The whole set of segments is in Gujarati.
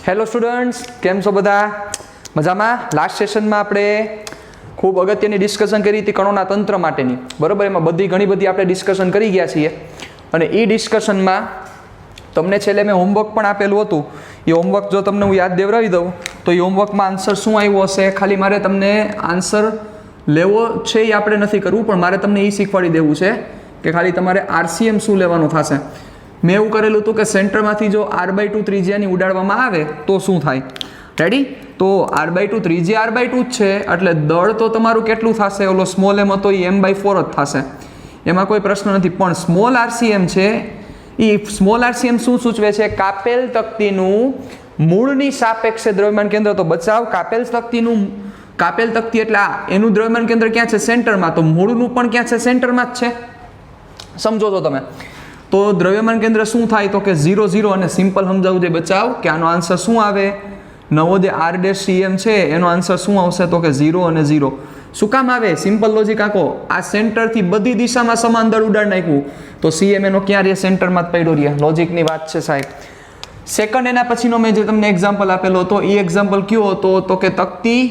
હેલો સ્ટુડન્ટ્સ, કેમ છો બધા? મજામાં? લાસ્ટ સેશનમાં આપણે ખૂબ અગત્યની ડિસ્કશન કરી હતી કણોના તંત્ર માટેની, બરાબર? એમાં ઘણી બધી આપણે ડિસ્કશન કરી ગયા છીએ અને એ ડિસ્કશનમાં તમને છેલ્લે મેં હોમવર્ક પણ આપેલું હતું. એ હોમવર્ક જો તમને હું યાદ દેવડાવી દઉં તો એ હોમવર્કમાં આન્સર શું આવ્યો હશે, ખાલી મારે તમને આન્સર લેવો છે એ આપણે નથી કરવું, પણ મારે તમને એ શીખવાડી દેવું છે કે ખાલી તમારે આરસીએમ શું લેવાનું થશે. મેં એવું કરેલું હતું કે સેન્ટરમાંથી જો r/2 ત્રિજ્યાની ઉડાડવામાં આવે તો શું થાય. રેડી? તો r/2 ત્રિજ્યા r/2 જ છે, એટલે દળ તો તમારું કેટલું થશે? ઓલો સ્મોલ એમ હતો એ m/4 જ થશે, એમાં કોઈ પ્રશ્ન નથી. પણ સ્મોલ આરસીએમ છે એ સ્મોલ આરસીએમ શું સૂચવે છે? કાપેલ તક્તીનું મૂળની સાપેક્ષે દ્રવ્યમાન કેન્દ્ર. તો બચાવ, કાપેલ તક્તી એટલે એનું દ્રવ્યમાન કેન્દ્ર ક્યાં છે? સેન્ટરમાં. તો મૂળનું પણ ક્યાં છે? સેન્ટરમાં જ છે. સમજો છો તમે? તો દ્રવ્યમાન કેન્દ્ર શું થાય? તો કે 0 0. અને સિમ્પલ સમજાવું છે બચાવ કે આનો આન્સર શું આવે? નવો જે r' છે એનો આન્સર શું આવશે? તો કે 0 અને 0. શું કામ આવે? સિમ્પલ લોજિક આખો. આ સેન્ટરથી બધી દિશામાં સમાન દળ ઉડાડ નાખ્યું તો cm એનો ક્યાં રહે? સેન્ટરમાં જ પડ્યો રહે. લોજિકની વાત છે સાહેબ. સેકન્ડ એના પછીનો મેં જે તમને એક્ઝામ્પલ આપેલો હતો એ એક્ઝામ્પલ કયો હતો? તો કે તક્તી,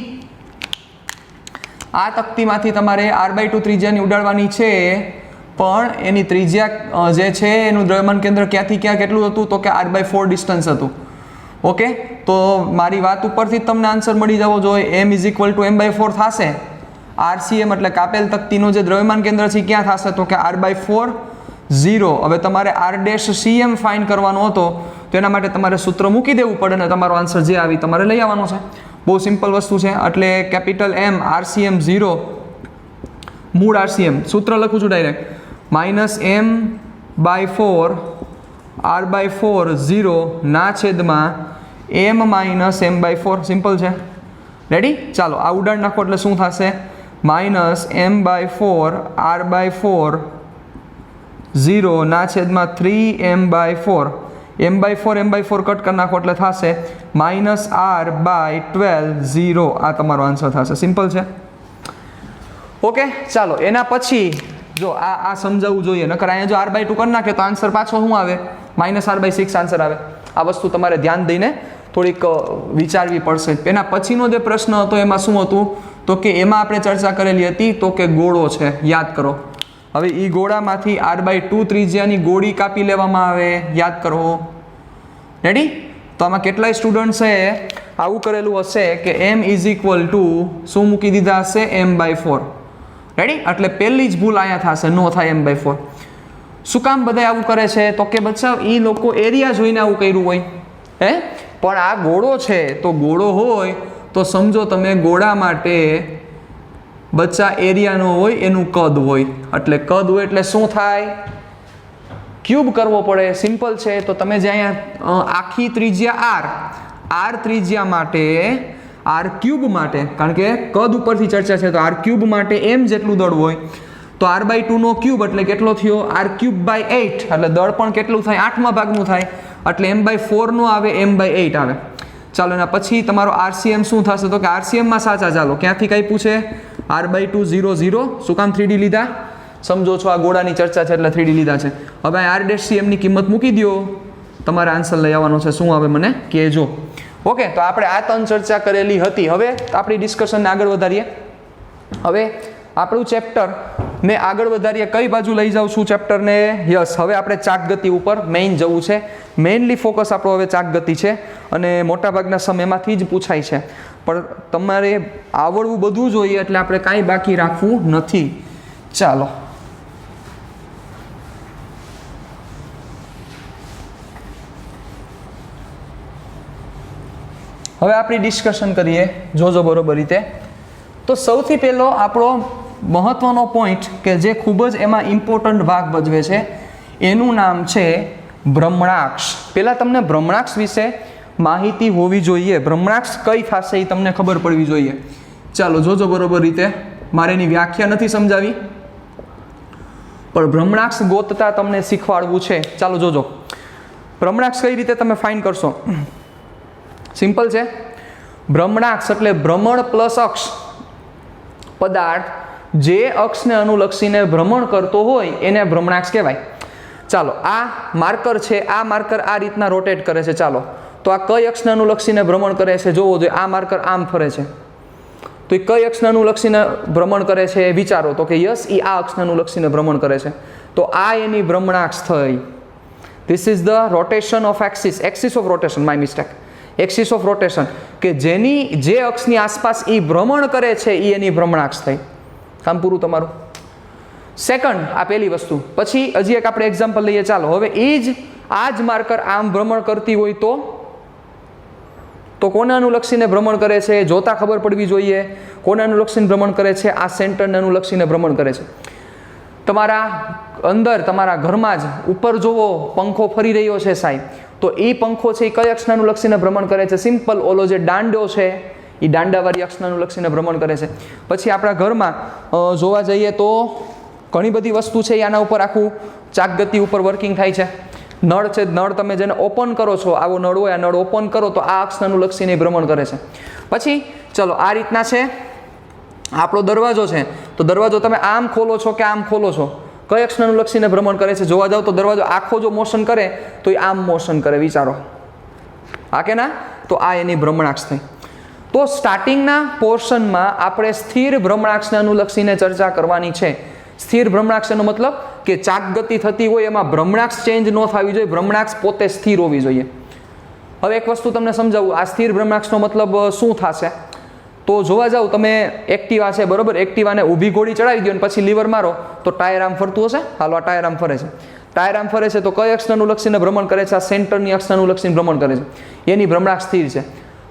આ તક્તીમાંથી તમારે r/2 ત્રિજ્યાની ઉડાડવાની છે, પણ એની ત્રિજ્યા જે છે એનું દ્રવ્યમાન કેન્દ્ર ક્યાંથી ક્યાં કેટલું હતું? તો કે r/4 ડિસ્ટન્સ હતું. ઓકે, તો મારી વાત ઉપરથી જ તમને આન્સર મળી જવો જોઈએ. m = m/4 થશે. RCM એટલે કાપેલ તક્તીનું જે દ્રવ્યમાન કેન્દ્ર છે ક્યાં થશે? તો કે r/4 0. હવે તમારે r' ફાઇન્ડ કરવાનો હતો તો એના માટે તમારે સૂત્ર મૂકી દેવું પડે અને તમારો આન્સર જે આવી તમારે લઈ આવવાનો છે. બહુ સિમ્પલ વસ્તુ છે. એટલે કેપિટલ M RCM 0 મૂળ RCM સૂત્ર લખું છું ડાયરેક્ટ -m/4 r/4 0 ના છેદમાં m - m/4. સિમ્પલ છે. રેડી? ચાલો આ ઉડાડ નાખો એટલે શું થશે? -m/4 r/4 0 ના છેદમાં 3m/4. m/4 કટ કરી નાખો એટલે થશે -r/12 0. આ તમારો આન્સર થશે. સિમ્પલ છે. ઓકે, ચાલો એના પછી જો આ સમજાવવું જોઈએ, નકર અહીંયા જો r/2 કરી નાખે તો આન્સર પાછો શું આવે? -r/6 આન્સર આવે. આ વસ્તુ તમારે ધ્યાન દઈને થોડીક વિચારવી પડશે. એના પછીનો જે પ્રશ્ન હતો એમાં શું હતું? તો કે એમાં આપણે ચર્ચા કરેલી હતી તો કે ગોળો છે, યાદ કરો. હવે એ ગોળામાંથી r/2 ત્રિજ્યાની ગોળી કાપી લેવામાં આવે, યાદ કરો. રેડી? તો આમાં કેટલાય સ્ટુડન્ટ્સે આવું કરેલું હશે કે m = શું મૂકી દીધા હશે? m/4. રેડી? એટલે પહેલી જ ભૂલ અહીંયા થશે, નો થાય m/4. શું કામ બધા આવું કરે છે? તો કે બચ્ચા એ લોકો એરિયા જોઈને આવું કર્યું હોય. પણ આ ગોળો છે, તો ગોળો હોય તો સમજો તમે ગોળા માટે બચ્ચા એરિયા નો હોય, એનું કદ હોય. એટલે કદ હોય એટલે શું થાય? ક્યુબ કરવો પડે. સિમ્પલ છે. તો તમે જે અહીંયા આખી ત્રિજ્યા r ત્રિજ્યા માટે r³ માટે, કારણ કે કદ ઉપરથી ચર્ચા છે, તો r³ માટે m જેટલું દળ હોય તો r/2 નો ક્યુબ એટલે કેટલો થયો? r³/8. એટલે દળ પણ કેટલું થાય? 8મા ભાગનું થાય. એટલે m/4 નો આવે, m/8 આવે. ચાલો એના પછી તમારો RCM શું થશે? તો કે RCM માં સાચા. ચાલો ક્યાંથી કઈ પૂછે? r/2 0 0. શું કામ 3D લીધા? સમજો છો આ ગોળાની ચર્ચા છે એટલે 3D લીધા છે. હવે r' ની કિંમત મૂકી દો, તમારે આન્સર લઈ આવવાનો છે. શું આવે મને કહેજો. ઓકે, તો આપણે આ ત્રણ ચર્ચા કરેલી હતી. હવે આપણી ડિસ્કશનને આગળ વધારીએ. હવે આપણું ચેપ્ટર ને આગળ વધારીએ. કઈ બાજુ લઈ જાઉં છું ચેપ્ટરને? યસ, હવે આપણે ચાક ગતિ ઉપર મેઇન જવું છે. મેઇનલી ફોકસ આપણો હવે ચાક ગતિ છે અને મોટાભાગના સમયમાંથી જ પૂછાય છે. પણ તમારે આવડવું બધું જોઈએ એટલે આપણે કાંઈ બાકી રાખવું નથી. ચાલો હવે આપણી ડિસ્કશન કરીએ. જોજો બરોબર રીતે. તો સૌથી પહેલો આપણો મહત્વનો પોઈન્ટ કે જે ખૂબ જ એમાં ઇમ્પોર્ટન્ટ ભાગ ભજવે છે એનું નામ છે ભ્રમણાક્ષ. પહેલાં તમને ભ્રમણાક્ષ વિશે માહિતી હોવી જોઈએ. ભ્રમણાક્ષ કઈ થશે એ તમને ખબર પડવી જોઈએ. ચાલો જોજો બરોબર રીતે. મારે એની વ્યાખ્યા નથી સમજાવી, પણ ભ્રમણાક્ષ ગોતતા તમને શીખવાડવું છે. ચાલો જોજો ભ્રમણાક્ષ કઈ રીતે તમે ફાઇન્ડ કરશો. સિમ્પલ છે. ભ્રમણાક્ષ એટલે ભ્રમણ પ્લસ અક્ષ. પદાર્થ જે અક્ષને અનુલક્ષીને ભ્રમણ કરતો હોય એને ભ્રમણાક્ષ કહેવાય. ચાલો આ માર્કર છે, આ માર્કર આ રીતના રોટેટ કરે છે. ચાલો તો આ કઈ અક્ષને અનુલક્ષીને ભ્રમણ કરે છે જોવો જોઈએ. આ માર્કર આમ ફરે છે તો એ કઈ અક્ષને અનુલક્ષીને ભ્રમણ કરે છે એ વિચારો. તો કે યસ, એ આ અક્ષને અનુલક્ષીને ભ્રમણ કરે છે. તો આ એની ભ્રમણાક્ષ થઈ. This is the rotation of axis of rotation, my mistake, axis of rotation, કે જેની જે અક્ષની આસપાસ એ ભ્રમણ કરે છે એ એની ભ્રમણાક્ષ થઈ. કામ પૂરું તમારું. સેકન્ડ, આ પહેલી વસ્તુ. પછી હજી એક આપણે એક્ઝામ્પલ લઈએ. ચાલો હવે આ જ માર્કર આમ ભ્રમણ કરતી હોય તો કોને અનુલક્ષીને ભ્રમણ કરે છે જોતા ખબર પડવી જોઈએ. કોને અનુલક્ષીને ભ્રમણ કરે છે? આ સેન્ટરને અનુલક્ષીને ભ્રમણ કરે છે. તમારા અંદર, તમારા ઘરમાં જ ઉપર જોવો પંખો ફરી રહ્યો છે સાહેબ, તો એ પંખો છે એ કઈ અક્ષને અનુલક્ષીને ભ્રમણ કરે છે? સિમ્પલ, ઓલો જે દાંડો છે એ દાંડાવાળી અક્ષને અનુલક્ષીને ભ્રમણ કરે છે. પછી આપણા ઘરમાં જોવા જઈએ તો ઘણી બધી વસ્તુ છે આના ઉપર આખું ચાકગતિ ઉપર વર્કિંગ થાય છે. નળ છે, નળ તમે જેને ઓપન કરો છો, આવો નળ હોય, આ નળ ઓપન કરો તો આ અક્ષને અનુલક્ષીને ભ્રમણ કરે છે. પછી ચલો આ રીતના છે આપણો દરવાજો છે, તો દરવાજો તમે આમ ખોલો છો કે આમ ખોલો છો, કઈ અક્ષને અનુલક્ષીને ભ્રમણ કરે છે જોવા જાવ તો દરવાજો આખો જો મોશન કરે તો એ આમ મોશન કરે. વિચારો, હા કે ના? તો આ એની ભ્રમણાક્ષ થઈ. તો સ્ટાર્ટિંગના પોર્શનમાં આપણે સ્થિર ભ્રમણાક્ષને અનુલક્ષીને ચર્ચા કરવાની છે. સ્થિર ભ્રમણાક્ષ એનો મતલબ કે ચાકગતિ થતી હોય એમાં ભ્રમણાક્ષ ચેન્જ ન થવી જોઈએ, ભ્રમણાક્ષ પોતે સ્થિર હોવી જોઈએ. હવે એક વસ્તુ તમને સમજાવું, આ સ્થિર ભ્રમણાક્ષનો મતલબ શું થશે? તો જોવા જાવ તમે એક્ટિવા છે બરોબર, એક્ટિવાને ઊભી ઘોડી ચડાવી દો અને પછી લીવર મારો તો ટાયર આમ ફરતું હશે. હાલો, આ ટાયર આમ ફરે છે. ટાયર આમ ફરે છે તો કઈ અક્ષને અનુલક્ષીને ભ્રમણ કરે છે? આ સેન્ટરની અક્ષને અનુલક્ષીને ભ્રમણ કરે છે. એની ભ્રમણાક્ષ સ્થિર છે.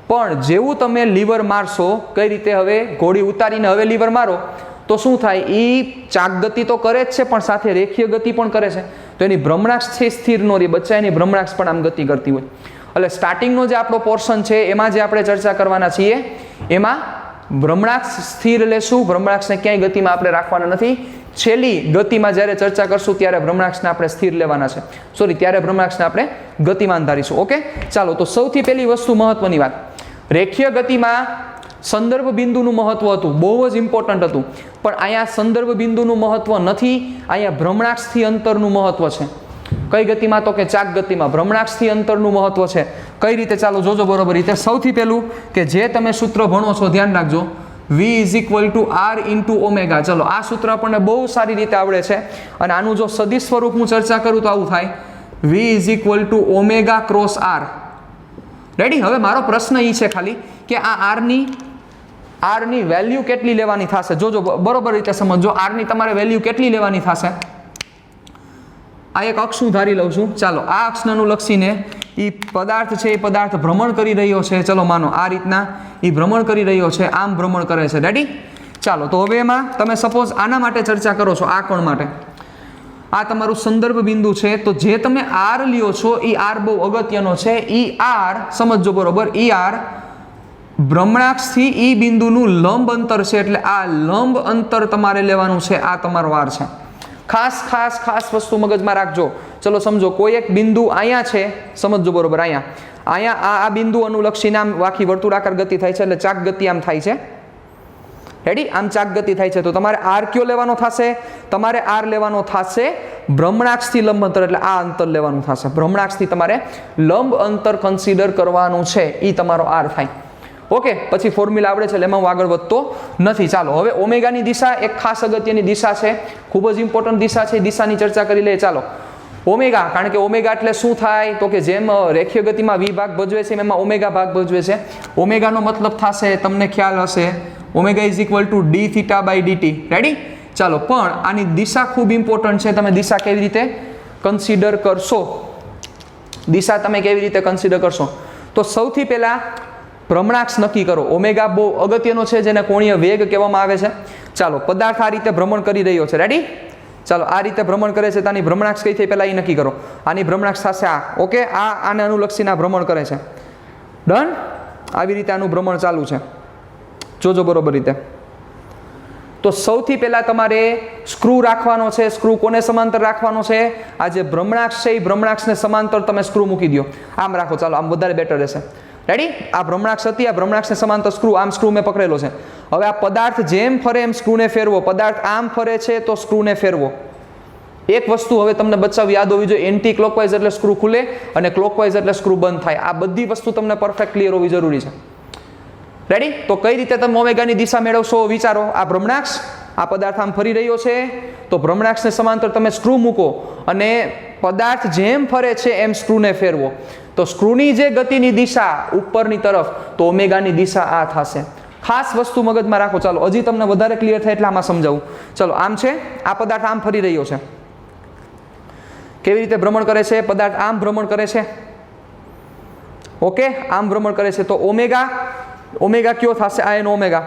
પણ જેવું તમે લીવર મારશો, કઈ રીતે? હવે ઘોડી ઉતારીને હવે લીવર મારો તો શું થાય? એ ચાકગતિ તો કરે જ છે પણ સાથે રેખીય ગતિ પણ કરે છે. તો એની ભ્રમણાક્ષ છે સ્થિર નો રહે, બચ્ચા એની ભ્રમણાક્ષ પણ આમ ગતિ કરતી હોય. એટલે સ્ટાર્ટિંગનો જે આપણો પોર્શન છે એમાં જે આપણે ચર્ચા કરવાના છીએ એમાં ભ્રમણાક્ષ સ્થિર લેશું, ભ્રમણાક્ષને ક્યાંય ગતિમાં આપણે રાખવાના નથી. છેલ્લી ગતિમાં જ્યારે ચર્ચા કરશું ત્યારે ભ્રમણાક્ષને આપણે સ્થિર લેવાના છે, ત્યારે ભ્રમણાક્ષને આપણે ગતિમાન ધારીશું. ઓકે, ચાલો. તો સૌથી પહેલી વસ્તુ, મહત્વની વાત, રેખીય ગતિમાં સંદર્ભ બિંદુનું મહત્વ હતું, બહુ જ ઇમ્પોર્ટન્ટ હતું. પણ અહીંયા સંદર્ભ બિંદુનું મહત્વ નથી, અહીંયા ભ્રમણાક્ષથી અંતરનું મહત્વ છે. કઈ ગતિમાં? તો કે ચાક ગતિમાં ભ્રમણાક્ષથી અંતરનું મહત્વ છે. કઈ રીતે? ચાલો જોજો બરોબર રીતે. સૌથી પહેલું કે જે તમે સૂત્ર ભણો છો ધ્યાન રાખજો, V = R × ઓમેગા. ચલો આ સૂત્ર આપણને બહુ સારી રીતે આવડે છે અને આનું જો સદિશ સ્વરૂપ હું ચર્ચા કરું તો આવું થાય, V = omega cross R. Ready? હવે મારો પ્રશ્ન એ છે ખાલી કે આ R ની વેલ્યુ કેટલી લેવાની થશે? જોજો બરોબર રીતે સમજો. R ની તમારે વેલ્યુ કેટલી લેવાની થશે? આ એક અક્ષ હું ધારી લઉં છું. ચાલો આ અક્ષને અનુલક્ષીને એ પદાર્થ છે, એ પદાર્થ ભ્રમણ કરી રહ્યો છે. ચલો માનો આ રીતના એ ભ્રમણ કરી રહ્યો છે, આમ ભ્રમણ કરે છે. રેડી? ચાલો, તો હવે એમાં તમે સપોઝ આના માટે ચર્ચા કરો છો, આ કોણ માટે? આ તમારું સંદર્ભ બિંદુ છે. તો જે તમે R લ્યો છો એ R બહુ અગત્યનો છે. એ R સમજો બરોબર, એ R ભ્રમણાક્ષથી એ બિંદુનું લંબ અંતર છે. એટલે આ લંબ અંતર તમારે લેવાનું છે. આ તમારો R છે. ખાસ વસ્તુ મગજમાં રાખજો. ચલો સમજો કોઈ એક બિંદુ અહીંયા છે, સમજો બરોબર, અહીંયા આ બિંદુ અનુલક્ષીને આમ વાકી વર્તુળાકાર ગતિ થાય છે, એટલે ચાક ગતિ આમ થાય છે. રેડી? આમ ચાક ગતિ થાય છે. તો તમારે R કયો લેવાનો થશે? તમારે R લેવાનો થશે ભ્રમણાક્ષથી લંબ અંતર, એટલે આ અંતર લેવાનું થશે. ભ્રમણાક્ષથી તમારે લંબ અંતર કન્સિડર કરવાનું છે, એ તમારો R થાય. ઓકે, પછી ફોર્મ્યુલા આવડે છે એટલે એમાં હું આગળ વધતો નથી. ચાલો હવે ઓમેગાની દિશા એક ખાસ અગત્યની દિશા છે, ખૂબ જ ઇમ્પોર્ટન્ટ દિશા છે. દિશાની ચર્ચા કરી લઈએ. ચાલો ઓમેગા, કારણ કે ઓમેગા એટલે શું થાય? તો કે જેમ રેખીય ગતિમાં V ભાગ ભજવે છે એમાં ઓમેગા ભાગ ભજવે છે. ઓમેગાનો મતલબ થશે, તમને ખ્યાલ હશે, ઓમેગા = dθ/dt. રેડી? ચાલો, પણ આની દિશા ખૂબ ઇમ્પોર્ટન્ટ છે. તમે દિશા કેવી રીતે કન્સિડર કરશો? દિશા તમે કેવી રીતે કન્સિડર કરશો? તો સૌથી પહેલા ભ્રમણાક્ષ નક્કી કરો. ઓમેગા બહુ અગત્યનો છે, જેને કોણીય વેગ કહેવામાં આવે છે. ચાલો, પદાર્થ આ રીતે ભ્રમણ કરી રહ્યો છે. રેડી? ચાલો, આ રીતે ભ્રમણ કરે છે, તાની ભ્રમણાક્ષ કઈ થઈ પહેલા એ નક્કી કરો. આની ભ્રમણાક્ષ થશે આ. ઓકે, આને અનુલક્ષીને ભ્રમણ કરે છે. ડન? આવી રીતે આનું ભ્રમણ ચાલુ છે. જોજો બરોબર રીતે. તો સૌથી પહેલા તમારે સ્ક્રૂ રાખવાનો છે. સ્ક્રૂ કોને સમાંતર રાખવાનો છે? આ જે ભ્રમણાક્ષ છે એ ભ્રમણાક્ષને સમાંતર તમે સ્ક્રૂ મૂકી દો. આમ રાખો. ચાલો, આમ વધારે બેટર રહેશે. રેડી? આ ભ્રમણાક્ષ હતી, આ ભ્રમણાક્ષને સમાંતર સ્ક્રૂ, આમ સ્ક્રૂ મેં પકડેલો છે. હવે આ પદાર્થ જેમ ફરે એમ સ્ક્રૂને ફેરવો. પદાર્થ આમ ફરે છે તો સ્ક્રૂને ફેરવો. એક વસ્તુ હવે તમને બચાવ યાદ હોવી જોઈએ, એન્ટી ક્લોકવાઇઝ એટલે સ્ક્રૂ ખુલે અને ક્લોકવાઇઝ એટલે સ્ક્રૂ બંધ થાય. આ બધી વસ્તુ તમને પરફેક્ટ ક્લિયર હોવી જરૂરી છે. રેડી? તો કઈ રીતે તમે ઓમેગાની દિશા મેળવશો વિચારો. આ ભ્રમણાક્ષ, આ પદાર્થ આમ ફરી રહ્યો છે, તો ભ્રમણાક્ષને સમાંતર તમે સ્ક્રૂ મૂકો અને પદાર્થ જેમ ફરે છે એમ સ્ક્રૂને ફેરવો, તો સ્ક્રૂની જે ગતિની દિશા ઉપરની તરફ, તો ઓમેગાની દિશા આ થશે. ખાસ વસ્તુ મગજમાં રાખો. ચાલો હજી તમને વધારે ક્લિયર થાય એટલે આમાં સમજાવું. ચલો, આમ છે, આ પદાર્થ આમ ફરી રહ્યો છે. કેવી રીતે ભ્રમણ કરે છે? પદાર્થ આમ ભ્રમણ કરે છે. ઓકે, આમ ભ્રમણ કરે છે, તો ઓમેગા કયો થશે? આ એનો ઓમેગા.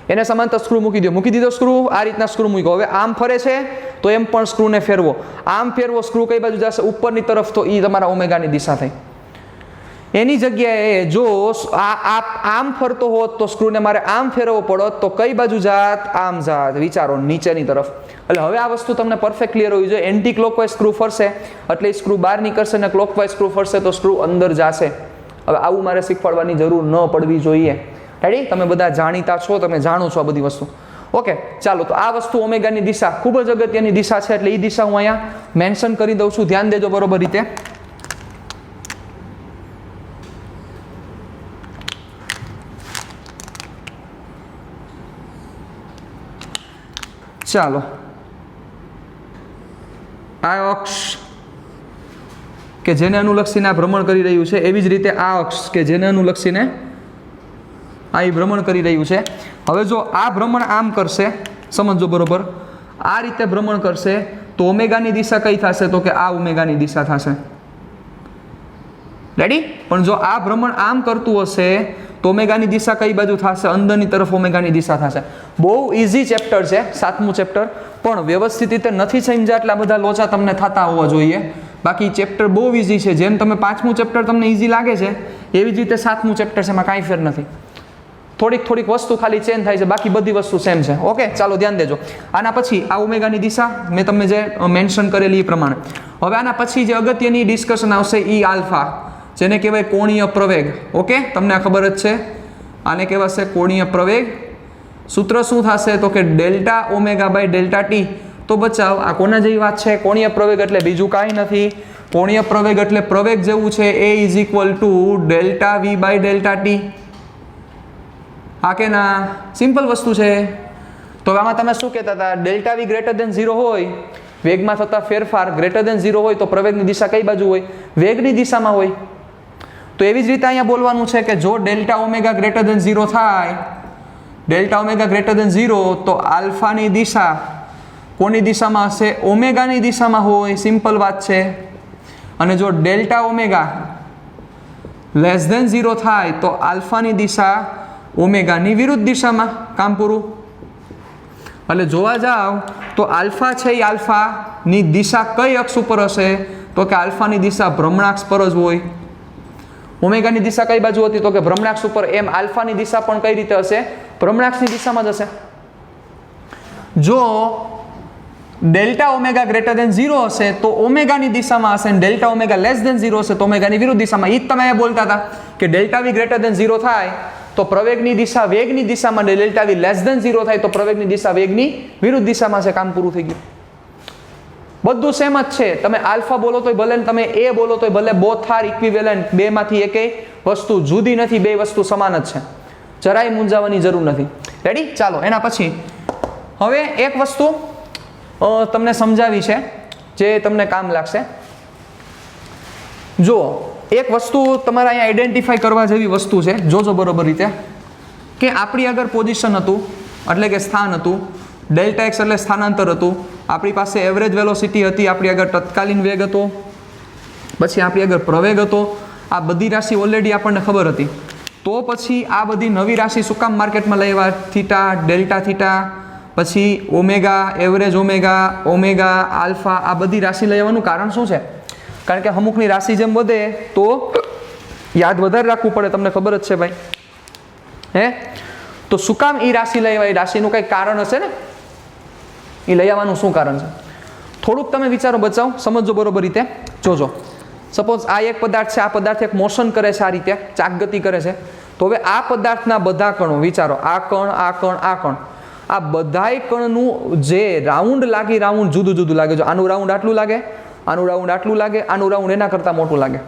એને સમાંતર સ્ક્રૂ મૂકી દો. મૂકી દીધો સ્ક્રૂ, આ રીતના સ્ક્રૂ મૂક્યો. હવે આમ ફરે છે તો એમ પણ સ્ક્રૂને ફેરવો. આમ ફેરવો, સ્ક્રૂ કઈ બાજુ જશે? ઉપરની તરફ, તો એ તમારા ઓમેગાની દિશા થઈ. એની જગ્યાએ જો આમ ફરતો હોત તો સ્ક્રૂને મારે આમ ફેરવવો પડત, તો કઈ બાજુ જાત? આમ જાત. વિચારો, નીચેની તરફ. એટલે હવે આ વસ્તુ તમને પરફેક્ટ ક્લિયર હોવી જોઈએ. એન્ટી ક્લોકવાઇઝ સ્ક્રૂ ફરશે એટલે એ સ્ક્રૂ બહાર નીકળશે, અને ક્લોકવાઇઝ સ્ક્રૂ ફરશે તો સ્ક્રૂ અંદર જશે. હવે આવું મારે શીખવાડવાની જરૂર ન પડવી જોઈએ. રેડી? તમે બધા જાણીતા છો, તમે જાણો છો આ બધી વસ્તુ. ઓકે, ચાલો. તો આ વસ્તુ ઓમેગાની દિશા ખૂબ જ અગત્યની દિશા છે, એટલે એ દિશા હું અહીંયા મેન્શન કરી દઉં છું. ધ્યાન દેજો બરોબર રીતે. ચાલો, આ અક્ષ કે જેને અનુલક્ષીને આ ભ્રમણ કરી રહ્યું છે, એવી જ રીતે આ અક્ષ કે જેને અનુલક્ષીને આ ભ્રમણ કરી રહ્યું છે. હવે જો આ ભ્રમણ આમ કરશે, સમજો બરોબર, આ રીતે ભ્રમણ કરશે, તો ઓમેગાની દિશા કઈ થશે? તો કે આ ઓમેગાની દિશા થશે. રેડી? પણ જો આ ભ્રમણ આમ કરતું હશે તો ઓમેગાની દિશા કઈ બાજુ થશે? અંદરની તરફ ઓમેગાની દિશા થશે. બહુ ઇઝી ચેપ્ટર છે, 7મું ચેપ્ટર, પણ વ્યવસ્થિત રીતે નથી સમજ્યા એટલા બધા લોચા તમને થતા હોવા જોઈએ. બાકી ચેપ્ટર બહુ ઇઝી છે. જેમ તમે 5મું ચેપ્ટર તમને ઇઝી લાગે છે, એવી જ રીતે 7મું ચેપ્ટર છે, એમાં કાંઈ ફેર નથી. થોડીક વસ્તુ ખાલી ચેન્જ થાય છે, બાકી બધી વસ્તુ સેમ છે. ઓકે, ચાલો ધ્યાન દેજો. આના પછી આ ઓમેગાની દિશા મેં તમને જે મેન્શન કરેલી એ પ્રમાણે. હવે આના પછી જે અગત્યની ડિસ્કશન આવશે ઈ આલ્ફા, જેને કહેવાય કોણીય પ્રવેગ. ઓકે, તમને આ ખબર જ છે, આને કહેવાશે કોણીય પ્રવેગ. સૂત્ર શું થશે? તો કે delta omega by delta T. તો બચાવ, આ કોના જેવી વાત છે? કોણીય પ્રવેગ એટલે બીજું કાંઈ નથી. કોણીય પ્રવેગ એટલે પ્રવેગ જેવું છે, a is equal to delta v by delta t. હા કે ના? સિમ્પલ વસ્તુ છે. તો આમાં તમે શું કહેતા હતા? ડેલ્ટા વી ગ્રેટર દેન 0 હોય, વેગમાં થતા ફેરફાર ગ્રેટર દેન 0 હોય, તો પ્રવેગની દિશા કઈ બાજુ હોય? વેગની દિશામાં હોય. તો એવી જ રીતે અહીંયા બોલવાનું છે કે જો ડેલ્ટા ઓમેગા ગ્રેટર દેન 0 થાય, ડેલ્ટા ઓમેગા ગ્રેટર દેન 0, તો આલ્ફાની દિશા કોની દિશામાં હશે? ઓમેગાની દિશામાં હોય. સિમ્પલ વાત છે. અને જો ડેલ્ટા ઓમેગા લેસ દેન 0 થાય, તો આલ્ફાની દિશા ઓમેગાની વિરુદ્ધ દિશામાં. કામ પૂરું. એટલે જોવા જાવ તો આલ્ફા છે, એ આલ્ફાની દિશા કઈ અક્ષ ઉપર હશે? તો કે આલ્ફાની દિશા ભ્રમણાક્ષ પર જ હોય. ઓમેગાની દિશા કઈ બાજુ હતી? તો કે ભ્રમણાક્ષ ઉપર. એમ આલ્ફાની દિશા પણ કઈ રીતે હશે? ભ્રમણાક્ષની દિશામાં જ હશે. જો ડેલ્ટા ઓમેગા ગ્રેટર દેન 0 હશે તો ઓમેગાની દિશામાં હશે, અને ડેલ્ટા ઓમેગા લેસ દેન 0 હશે તો ઓમેગાની વિરુદ્ધ દિશામાં. એ જ તમે અહીંયા બોલતા હતા કે ડેલ્ટા વી ગ્રેટર દેન 0 થાય તો પ્રવેગની દિશા વેગની દિશામાં, ડેલ્ટા વી લેસ દેન 0 થાય તો પ્રવેગની દિશા વેગની વિરુદ્ધ દિશામાં છે. કામ પૂરું થઈ ગયું. બધું સેમ જ છે. તમે આલ્ફા બોલો તોય ભલે, તમે એ બોલો તોય ભલે, બોથ આર ઇક્વિવેલન્ટ. બેમાંથી એકેય વસ્તુ જુદી નથી, બે વસ્તુ સમાન જ છે. જરાય મૂંઝાવાની જરૂર નથી. રેડી? ચાલો, એના પછી હવે એક વસ્તુ તમને સમજાવી છે જે તમને કામ લાગશે. જો એક વસ્તુ તમારે અહીંયા આઈડેન્ટિફાઈ કરવા જેવી વસ્તુ છે, જોજો બરોબર રીતે, કે આપણી આગળ પોઝિશન હતું, એટલે કે સ્થાન હતું. ડેલ્ટા એક્સ એટલે સ્થાનાંતર હતું. આપણી પાસે એવરેજ વેલોસિટી હતી, આપણી આગળ તત્કાલીન વેગ હતો, પછી આપણી આગળ પ્રવેગ હતો. આ બધી રાશિ ઓલરેડી આપણને ખબર હતી. તો પછી આ બધી નવી રાશિ શું કામ માર્કેટમાં લઈ આવ્યા? થીટા, ડેલ્ટા થીટા, પછી omega, average omega, omega, alpha, આ બધી રાશિ લઈ આવવાનું કારણ શું છે? કારણ કે અમુકની રાશિ જેમ વધે તો યાદ વધારે રાખવું પડે. તમને ખબર જ છે ભાઈ. હે? તો શું કામ એ રાશિ લઈ આવ્યા? એ રાશિનું કંઈક કારણ હશે ને? એ લઈ આવવાનું શું કારણ છે? થોડુંક તમે વિચારો, બચાવ, સમજો બરોબર રીતે. જોજો, સપોઝ આ એક પદાર્થ છે, આ પદાર્થ એક મોશન કરે છે, આ રીતે ચાક ગતિ કરે છે. તો હવે આ પદાર્થના બધા કણો વિચારો, આ કણ, આ કણ, આ કણ, આ બધાય કણનું જે રાઉન્ડ લાગી રાઉન્ડ જુદું જુદું લાગે. જો આનું રાઉન્ડ આટલું લાગે, આનું રાઉન્ડ આટલું લાગે, આનું રાઉન્ડ એના કરતાં મોટું લાગે.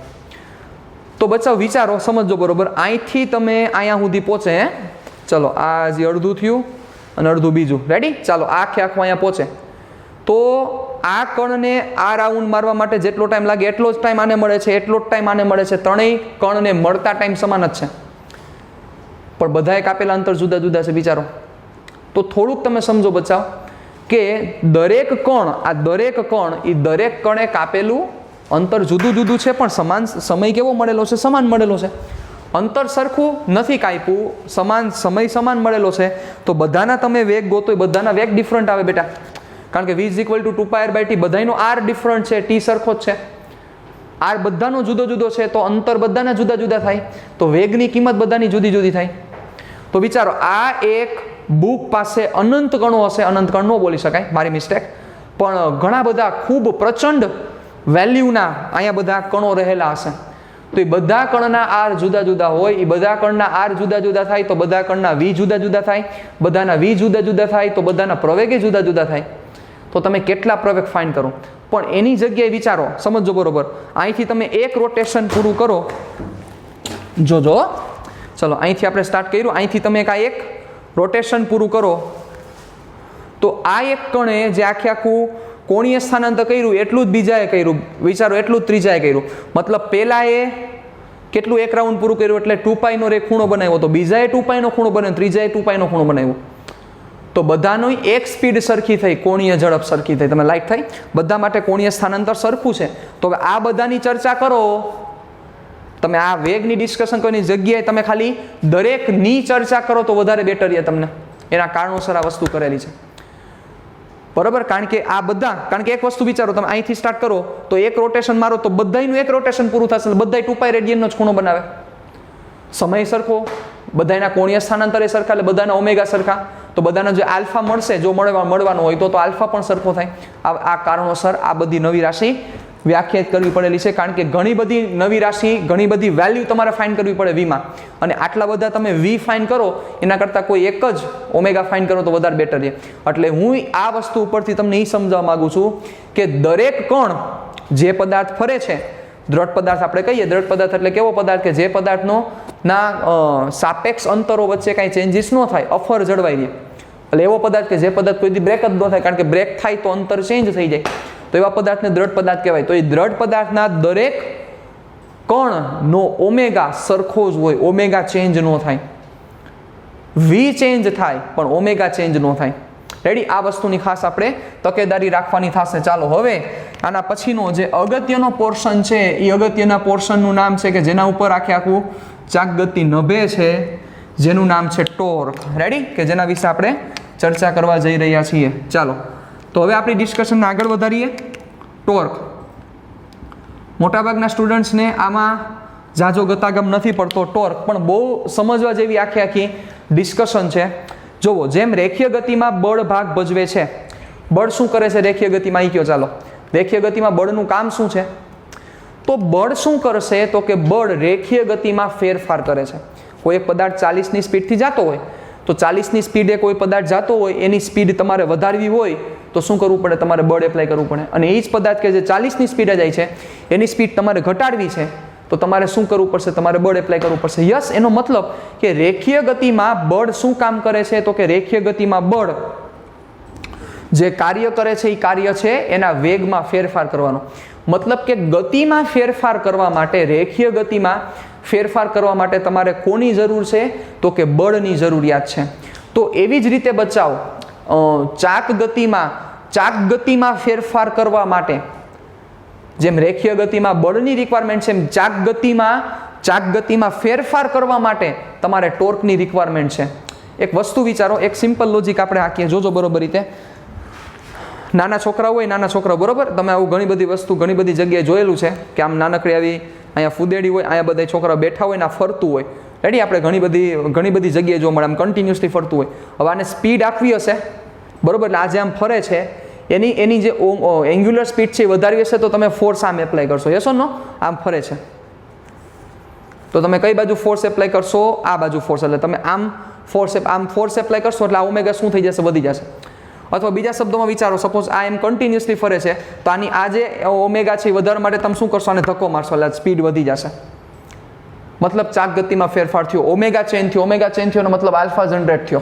તો બચ્ચાઓ વિચારો, સમજો બરોબર. અહીંથી તમે અહીંયા સુધી પહોંચે. ચલો આ જે અડધું થયું અને અડધું બીજું. રેડી? ચાલો આખે આખું અહીંયા પહોંચે. તો આ કણને આ રાઉન્ડ મારવા માટે જેટલો ટાઈમ લાગે એટલો જ ટાઈમ આને મળે છે, એટલો જ ટાઈમ આને મળે છે. ત્રણેય કણને મળતા ટાઈમ સમાન જ છે, પણ બધાએ કાપેલા અંતર જુદા જુદા છે. વિચારો તો થોડુંક તમે સમજો બચાવ કે દરેક કણ, આ દરેક કણ એ દરેક કણે કાપેલું અંતર જુદું જુદું છે, પણ સમાન સમય કેવો મળેલો છે? સમાન મળેલો છે. અંતર સરખું નથી કાપ્યું, સમાન સમય સમાન મળેલો છે. તો બધાના તમે વેગ ગોતો, એ બધાના વેગ ડિફરન્ટ આવે બેટા, કારણ કે v = 2πr/t. બધાનો r ડિફરન્ટ છે, t સરખો જ છે. r બધાનો જુદો જુદો છે, તો અંતર બધાના જુદા જુદા થાય, તો વેગની કિંમત બધાની જુદી જુદી થાય. તો વિચારો, આ એક બુક પાસે અનંત કણો હશે. અનંત કણ ન બોલી શકાય, મારી મિસ્ટેક, પણ ઘણા બધા ખૂબ પ્રચંડ વેલ્યુના અહીંયા બધા કણો રહેલા હશે. તો એ બધા કણના r જુદા જુદા હોય, એ બધા કણના r જુદા જુદા થાય, તો બધા કણના v જુદા જુદા થાય. બધાના v જુદા જુદા થાય, તો બધાના પ્રવેગે જુદા જુદા થાય. તો તમે કેટલા પ્રવેગ ફાઇન્ડ કરો? પણ એની જગ્યાએ વિચારો, સમજો બરોબર. અહીંથી તમે એક રોટેશન પૂરું કરો. જોજો, ચલો અહીંથી આપણે સ્ટાર્ટ કર્યું. અહીંથી તમે એક રોટેશન પૂરું કરો, તો આ એક કણે જે આખે આખું કોણીય સ્થાનાંતર કર્યું એટલું જ બીજાએ કર્યું. વિચારો, એટલું જ ત્રીજાએ કર્યું. મતલબ પહેલાએ કેટલું એક રાઉન્ડ પૂરું કર્યું એટલે 2π નો ખૂણો બનાવ્યો, તો બીજાએ 2π નો ખૂણો બનાવ્યો, ત્રીજાએ 2π નો ખૂણો બનાવ્યો. તો બધાનો એક સ્પીડ સરખી થઈ, કોણીય ઝડપ સરખી થઈ. તમે લાઈટ થઈ, બધા માટે કોણીય સ્થાનાંતર સરખું છે. તો હવે આ બધાની ચર્ચા કરો. તમે આ વેગની ડિસ્કશન કરવાની જગ્યાએ તમે ખાલી દરેકની ચર્ચા કરો તો વધારે બેટર રહે તમને. એના કારણોસર આ વસ્તુ કરેલી છે, બરાબર. કારણ કે આ બધા, કારણ કે એક વસ્તુ વિચારો, તમે અહીંથી સ્ટાર્ટ કરો તો એક રોટેશન મારો તો બધાનું એક રોટેશન પૂરું થશે, બધાય 2π રેડિયનનો જ ખૂણો બનાવે. સમય સરખો, બધાના કોણીય સ્થાનાંતરે સરખા, એટલે બધાના ઓમેગા સરખા. તો બધાનો જે આલ્ફા મળશે, જો મળવાનો હોય તો આલ્ફા પણ સરખો થાય. આ કારણોસર આ બધી નવી રાશિ વ્યાખ્યાયિત કરવી પડેલી છે, કારણ કે ઘણી બધી નવી રાશિ, ઘણી બધી વેલ્યુ તમારે ફાઇન્ડ કરવી પડે વીમાં. અને આટલા બધા તમે વી ફાઇન્ડ કરો એના કરતાં કોઈ એક જ ઓમેગા ફાઇન્ડ કરો તો વધારે બેટર રહે. એટલે હું આ વસ્તુ ઉપરથી તમને એ સમજાવવા માગું છું કે દરેક કણ જે પદાર્થ ફરે છે, દ્રઢ પદાર્થ આપણે કહીએ. દ્રઢ પદાર્થ એટલે કેવો પદાર્થ કે જે પદાર્થનો સાપેક્ષ અંતરો વચ્ચે કાંઈ ચેન્જીસ ન થાય, અફર જળવાઈ રહે. એટલે એવો પદાર્થ કે જે પદાર્થ કોઈ દી બ્રેક જ ન થાય, કારણ કે બ્રેક થાય તો અંતર ચેન્જ થઈ જાય, તો એવા પદાર્થને દ્રઢ પદાર્થ કહેવાય. તો એ દ્રઢ પદાર્થના દરેક કણનો ઓમેગા સરખો જ હોય, ઓમેગા ચેન્જ ન થાય. વી ચેન્જ થાય પણ ઓમેગા ચેન્જ ન થાય. રેડી? આ વસ્તુની ખાસ આપણે તકેદારી રાખવાની થશે. ચાલો હવે આના પછીનો જે અગત્યનો પોર્શન છે, એ અગત્યના પોર્શનનું નામ છે કે જેના ઉપર આખું ચાકગતિ નભે છે, જેનું નામ છે ટોર્ક. રેડી? કે જેના વિશે આપણે ચર્ચા કરવા જઈ રહ્યા છીએ. ચાલો તો હવે આપણી ડિસ્કશનને આગળ વધારીએ. ટોર્ક, મોટાભાગના સ્ટુડન્ટ્સને આમાં ઝાઝો ગતાગમ નથી પડતો. ટોર્ક પણ બહુ સમજવા જેવી આખી ડિસ્કશન છે. જુઓ, જેમ રેખીય ગતિમાં બળ ભાગ ભજવે છે, બળ શું કરે છે રેખીય ગતિમાં? કયો ચાલો, રેખીય ગતિમાં બળનું કામ શું છે? તો બળ શું કરશે? તો કે બળ રેખીય ગતિમાં ફેરફાર કરે છે. કોઈ એક પદાર્થ 40ની સ્પીડથી જતો હોય, તો 40ની સ્પીડે કોઈ પદાર્થ જતો હોય, એની સ્પીડ તમારે વધારવી હોય તો શું કરવું પડે? તમારે બળ એપ્લાય કરવું પડે. અને એ જ પદાર્થ કે જે 40ની સ્પીડે જાય છે, એની સ્પીડ તમારે ઘટાડવી છે, તો તમારે શું કરવું પડશે? તમારે બળ એપ્લાય કરવું પડશે. યસ, એનો મતલબ કે રેખીય ગતિમાં બળ શું કામ કરે છે? તો કે રેખીય ગતિમાં બળ જે કાર્ય કરે છે, એ કાર્ય છે એના વેગમાં ફેરફાર કરવાનો. મતલબ કે ગતિમાં ફેરફાર કરવા માટે, રેખીય ગતિમાં ફેરફાર કરવા માટે તમારે કોની જરૂર છે? તો કે બળની જરૂરિયાત છે. તો એવી જ રીતે બચાવ, ચાક ગતિમાં ફેરફાર કરવા માટે જેમ રેખીય ગતિમાં બળની રિક્વાયરમેન્ટ છે, એમ ચાક ગતિમાં ફેરફાર કરવા માટે તમારે ટોર્કની રિક્વાયરમેન્ટ છે. એક વસ્તુ વિચારો, એક સિમ્પલ લોજિક આપણે આખીએ, જોજો બરોબર રીતે. નાના છોકરાઓ હોય, નાના છોકરાઓ બરોબર, તમે આવું ઘણી બધી વસ્તુ ઘણી બધી જગ્યાએ જોયેલું છે કે આમ નાનકડી આવી અહીંયા ફૂદેડી હોય, અહીંયા બધા છોકરાઓ બેઠા હોય ને આ ફરતું હોય. રેડી? આપણે ઘણી બધી જગ્યાએ જોવા મળે, આમ કન્ટિન્યુઅસલી ફરતું હોય. હવે આને સ્પીડ આપવી હશે, બરોબર, એટલે આ જે આમ ફરે છે એની જે એંગ્યુલર સ્પીડ છે એ વધારવી હશે તો તમે ફોર્સ આમ એપ્લાય કરશો. યસ ઓર નો? આમ ફરે છે તો તમે કઈ બાજુ ફોર્સ એપ્લાય કરશો? આ બાજુ ફોર્સ. એટલે તમે આમ ફોર્સ એપ્લાય કરશો એટલે આ ઓમેગા શું થઈ જશે, વધી જશે. અથવા બીજા શબ્દોમાં વિચારો, સપોઝ આ એમ કન્ટિન્યુઅસલી ફરે છે તો આની આ જે ઓમેગા છે એ વધારવા માટે તમે શું કરશો, આને ધક્કો મારશો એટલે સ્પીડ વધી જશે. મતલબ ચાક ગતિમાં ફેરફાર થયો, ઓમેગા ચેન્જ થયો. ઓમેગા ચેન્જ થયો મતલબ આલ્ફા જનરેટ થયો.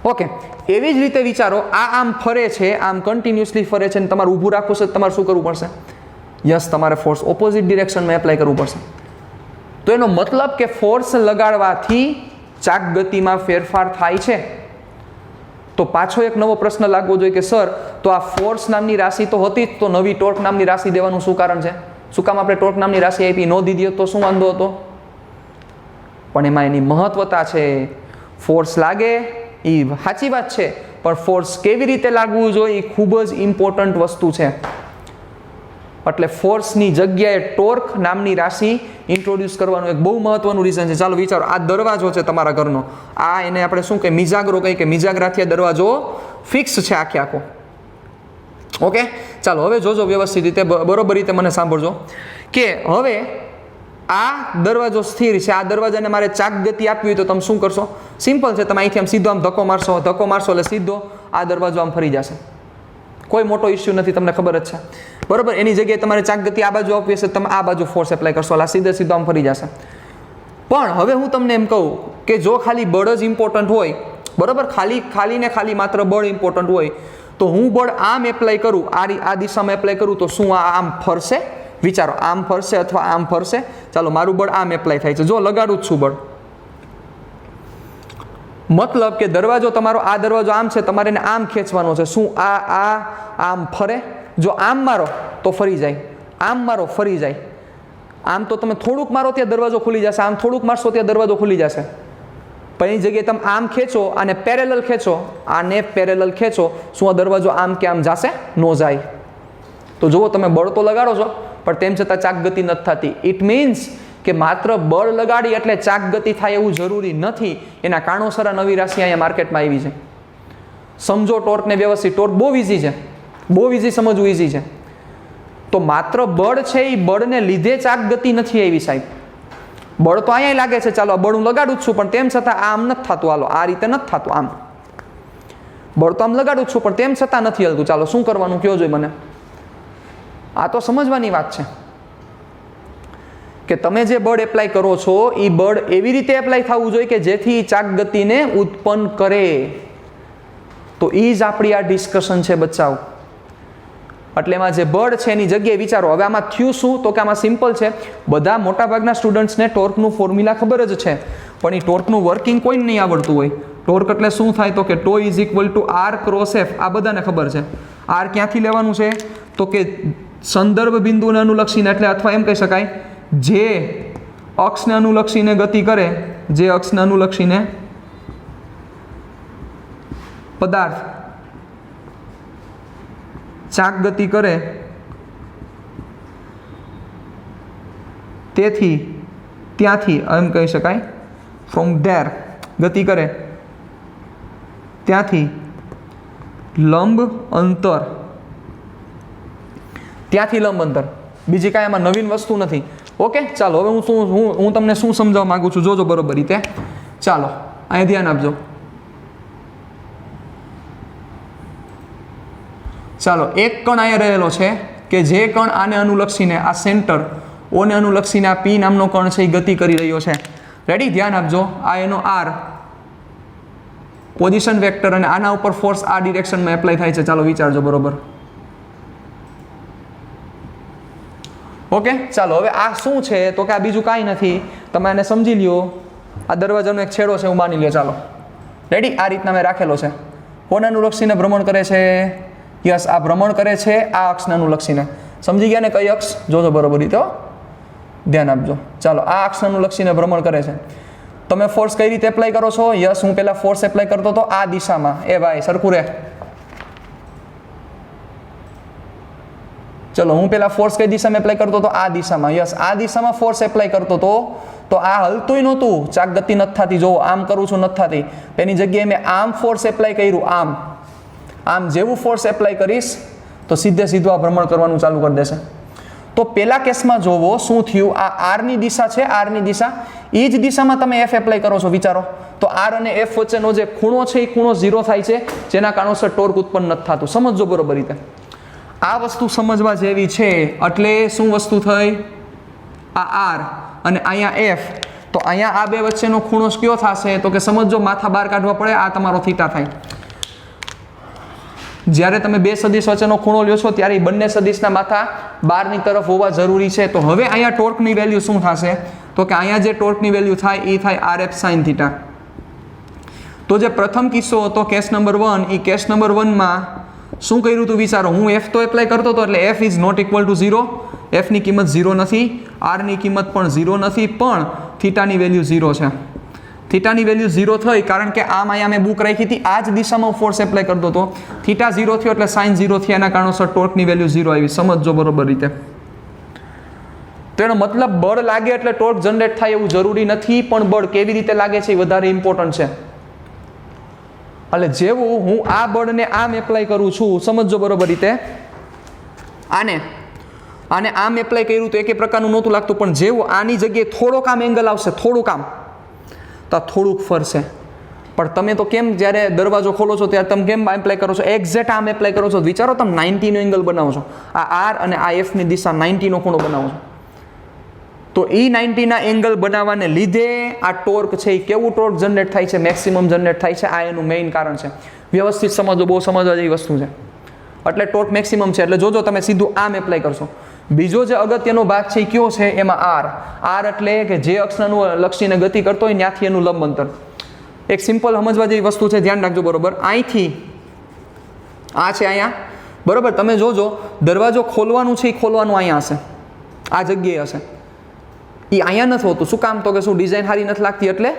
ઓકે, એવી જ રીતે વિચારો, આ આમ ફરે છે, આમ કન્ટિન્યુઅસલી ફરે છે અને તમારે ઊભું રાખવું છે, તમારે શું કરવું પડશે? યસ, તમારે ફોર્સ ઓપોઝિટ ડિરેક્શનમાં એપ્લાય કરવું પડશે. તો એનો મતલબ કે ફોર્સ લગાડવાથી ચાક ગતિમાં ફેરફાર થાય છે. તો પાછો એક નવો પ્રશ્ન લાગવો જોઈએ કે સર, તો આ ફોર્સ નામની રાશિ તો હતી જ, તો નવી ટોર્ક નામની રાશિ દેવાનું શું કારણ છે? શું કામ આપણે ટોર્ક નામની રાશિ આપી, ન દીધી તો શું વાંધો હતો? પણ એમાં એની મહત્વતા છે. ફોર્સ લાગે એ સાચી વાત છે, પણ ફોર્સ કેવી રીતે લાગવું જોઈએ એ ખૂબ જ ઇમ્પોર્ટન્ટ વસ્તુ છે. એટલે ફોર્સની જગ્યાએ ટોર્ક નામની રાશિ ઇન્ટ્રોડ્યુસ કરવાનું એક બહુ મહત્વનું રીઝન છે. ચાલો વિચારો, આ દરવાજો છે તમારા ઘરનો, આ એને આપણે શું કહીએ, મિજાગરો કહીએ કે મિજાગરાથી આ દરવાજો ફિક્સ છે આખે આખો. ઓકે, ચાલો હવે જોજો વ્યવસ્થિત રીતે, બરોબર રીતે મને સાંભળજો કે હવે આ દરવાજો સ્થિર છે, આ દરવાજાને મારે ચાક ગતિ આપવી હોય તો તમે શું કરશો? સિમ્પલ છે, તમે અહીંથી આમ સીધો આમ ધક્કો મારશો એટલે સીધો આ દરવાજો આમ ફરી જશે. કોઈ મોટો ઇસ્યુ નથી, તમને ખબર જ છે, બરોબર. એની જગ્યાએ તમારે ચાક ગતિ આ બાજુ આપવી હશે, તમે આ બાજુ ફોર્સ એપ્લાય કરશો એટલે સીધો આમ ફરી જશે. પણ હવે હું તમને એમ કહું કે જો ખાલી બળ જ ઇમ્પોર્ટન્ટ હોય, બરોબર, ખાલી માત્ર બળ ઇમ્પોર્ટન્ટ હોય, તો હું બળ આમ એપ્લાય કરું, આ દિશામાં એપ્લાય કરું તો શું આ આમ ફરશે? વિચારો, આમ ફરશે અથવા આમ ફરશે? ચાલો, મારું બળ આમ એપ્લાય થાય છે, જો લગાડું જ છું બળ. મતલબ કે દરવાજો તમારો, આ દરવાજો આમ છે, તમારે એને આમ ખેંચવાનો છે. શું આ આમ ફરે? જો આમ મારો તો ફરી જાય, આમ મારો ફરી જાય. આમ તો તમે થોડુંક મારો ત્યાં દરવાજો ખુલી જશે, આમ થોડુંક મારશો ત્યાં દરવાજો ખુલી જશે. પણ એની જગ્યાએ તમે આમ ખેંચો, આને પેરેલલ ખેંચો, આને પેરેલલ ખેંચો, શું આ દરવાજો આમ કે આમ જશે? નો જાય. તો જુઓ, તમે બળ તો લગાડો છો પણ તેમ છતાં ચાક ગતિ નથી થતી. ઇટ મીન્સ કે માત્ર બળ લગાડી એટલે ચાક ગતિ થાય એવું જરૂરી નથી. એના કારણોસર આ નવી રાશિ અહીંયા માર્કેટમાં આવી છે. સમજો ટોર્કને વ્યવસ્થિત. ટોર્ક બહુ ઇઝી છે, બહુ ઇઝી સમજવું, ઇઝી છે. તો માત્ર બળ છે, એ બળને લીધે ચાક ગતિ નથી આવી સાહેબ. બળ તો અહીંયા લાગે છે, ચાલો આ બળ હું લગાડું જ છું, પણ તેમ છતાં આમ નથી થતું. હાલો, આ રીતે નથી થતું. આમ બળ તો આમ લગાડું જ છું પણ તેમ છતાં નથી હલતું. ચાલો શું કરવાનું કયો જોઈએ મને? આ તો સમજવાની વાત છે કે તમે જે બળ એપ્લાય કરો છો એ બળ એવી રીતે એપ્લાય થવું જોઈએ કે જેથી ચાક ગતિને ઉત્પન્ન કરે. તો એ જ આપણી આ ડિસ્કશન છે બચ્ચાઓ. એટલે એમાં જે બળ છે એની જગ્યાએ વિચારો. હવે આમાં થયું શું? તો કે આમાં સિમ્પલ છે. બધા મોટાભાગના સ્ટુડન્ટ્સને ટોર્કનું ફોર્મ્યુલા ખબર જ છે, પણ એ ટોર્કનું વર્કિંગ કોઈને નહીં આવડતું હોય. ટોર્ક એટલે શું થાય? તો કે tau is equal to r cross F. આ બધાને ખબર છે. આર ક્યાંથી લેવાનું છે? તો કે સંદર્ભ બિંદુને અનુલક્ષીને, એટલે અથવા એમ કહી શકાય જે અક્ષને અનુલક્ષીને ગતિ કરે, જે અક્ષને અનુલક્ષીને પદાર્થ ચાક ગતિ કરે તેથી ત્યાંથી એમ કહી શકાય ફ્રોમ ધેર ગતિ કરે ત્યાંથી લંબ અંતર, ત્યાંથી લંબ અંતર. બીજી કાંઈ આમાં નવીન વસ્તુ નથી. ઓકે, ચાલો હવે હું તમને શું સમજાવવા માંગુ છું, જોજો બરોબર રીતે. ચાલો અહીંયા ધ્યાન આપજો. ચાલો, એક કણ અહીંયા રહેલો છે કે જે કણ આને અનુલક્ષીને, આ સેન્ટર ઓને અનુલક્ષીને આ પી નામનો કણ છે એ ગતિ કરી રહ્યો છે. રેડી? ધ્યાન આપજો. આ એનો આર પોઝિશન વેક્ટર, અને આના ઉપર ફોર્સ આ ડિરેક્શનમાં એપ્લાય થાય છે. ચાલો વિચારજો બરોબર. ઓકે, ચાલો હવે આ શું છે? તો કે આ બીજું કાંઈ નથી, તમે આને સમજી લ્યો. આ દરવાજાનો એક છેડો છે, હું માની લ્યો. ચાલો રેડી? આ રીતના મેં રાખેલો છે. કોને અનુલક્ષીને ભ્રમણ કરે છે? યસ, આ ભ્રમણ કરે છે આ અક્ષને અનુલક્ષીને. સમજી ગયા ને કઈ અક્ષ? જોજો બરોબર રીતે, ધ્યાન આપજો. ચાલો, આ અક્ષને અનુલક્ષીને ભ્રમણ કરે છે. તમે ફોર્સ કઈ રીતે એપ્લાય કરો છો? યસ, હું પહેલા ફોર્સ એપ્લાય કરતો હતો આ દિશામાં. એ ભાઈ સરખું રે. ચલો, હું પહેલા ફોર્સ કઈ દિશામાં એપ્લાય કરતો હતો? આ દિશામાં. યસ, આ દિશામાં ફોર્સ એપ્લાય કરતો હતો તો આ હલતું નહોતું, ચાક ગતિ નથી થતી. જો આમ કરું છું નથી થતી. એની જગ્યાએ મેં આમ ફોર્સ એપ્લાય કર્યું. આમ જેવું ફોર્સ એપ્લાય કરીશ તો સીધે સીધું આ ભ્રમણ કરવાનું ચાલુ કરી દેશે. તો પેલા કેસમાં જોવો શું થયું, આ આરની દિશા છે, આરની દિશા, એ જ દિશામાં તમે એફ એપ્લાય કરો છો. વિચારો તો આર અને એફ વચ્ચેનો જે ખૂણો છે એ ખૂણો 0 થાય છે, જેના કારણોસર ટોર્ક ઉત્પન્ન નથી થતું. સમજો બરોબર રીતે. આ વસ્તુ સમજવા જેવી છે. એટલે શું વસ્તુ થઈ, આ આર અને અહીંયા એફ, તો અહીંયા આ બે વચ્ચેનો ખૂણો કયો થશે, તો કે સમજો માથા બહાર કાઢવા પડે, આ તમારો થીટા થાય. જ્યારે તમે બે સદિશ વચ્ચેનો ખૂણો લ્યો છો ત્યારે બંને સદિશના માથા બહારની તરફ હોવા જરૂરી છે. તો હવે અહીંયા ટોર્કની વેલ્યુ શું થશે, તો કે અહીંયા જે ટોર્કની વેલ્યુ થાય એ થાય આર એફ સાઇન થીટા. તો જે પ્રથમ કિસ્સો હતો કેસ નંબર 1, એ કેસ નંબર 1માં શું કર્યું હતું વિચારો. હું એફ તો એપ્લાય કરતો હતો એટલે F is not equal to 0, એફની કિંમત 0 નથી, આરની કિંમત પણ 0 નથી, પણ થીટાની વેલ્યુ 0 છે. થીટાની વેલ્યુ 0 થઈ કારણ કે આમ અહીંયા મેં બુક રાખી હતી, આ જ દિશામાં ફોર્સ એપ્લાય કરતો હતો. થીટા 0 થયો એટલે સાઇન 0 થયા, એના કારણોસર ટોર્કની વેલ્યુ 0 આવી. સમજો બરોબર રીતે. તો એનો મતલબ બળ લાગે એટલે ટોર્ક જનરેટ થાય એવું જરૂરી નથી, પણ બળ કેવી રીતે લાગે છે એ વધારે ઇમ્પોર્ટન્ટ છે. એટલે જેવું હું આ બળને આમ એપ્લાય કરું છું, સમજો બરોબર રીતે, આને આમ એપ્લાય કર્યું તો એક પ્રકારનું નહોતું લાગતું, પણ જેવું આની જગ્યાએ થોડોક આમ એંગલ આવશે, થોડુંક આમ, તો થોડુંક ફરશે. પણ તમે તો કેમ જ્યારે દરવાજો ખોલો છો ત્યારે તમે કેમ એપ્લાય કરો છો, એક્ઝેક્ટ આમ એપ્લાય કરો છો. વિચારો તમે 90નો એંગલ બનાવો છો, આ આર અને આ એફની દિશા 90નો ખૂણો બનાવો છો, તો એ 90ના એંગલ બનાવવાને લીધે આ ટોર્ક છે એ કેવું ટોર્ક જનરેટ થાય છે, મેક્સિમમ જનરેટ થાય છે. આ એનું મેઇન કારણ છે. વ્યવસ્થિત સમજો, બહુ સમજવા જેવી વસ્તુ છે. એટલે ટોર્ક મેક્સિમમ છે. એટલે જોજો તમે સીધું આમ એપ્લાય કરશો. બીજો જે અગત્યનો ભાગ છે એ કયો છે, એમાં આર એટલે કે જે અક્ષનું લક્ષીને ગતિ કરતો હોય ત્યાંથી એનું લંબ અંતર. એક સિમ્પલ સમજવા જેવી વસ્તુ છે, ધ્યાન રાખજો બરોબર. અહીંથી આ છે અહીંયા બરોબર. તમે જોજો દરવાજો ખોલવાનું છે એ ખોલવાનું અહીંયા હશે, આ જગ્યાએ હશે. એ અહીંયા નથી હોતું. શું કામ, તો કે શું ડિઝાઇન સારી નથી લાગતી એટલે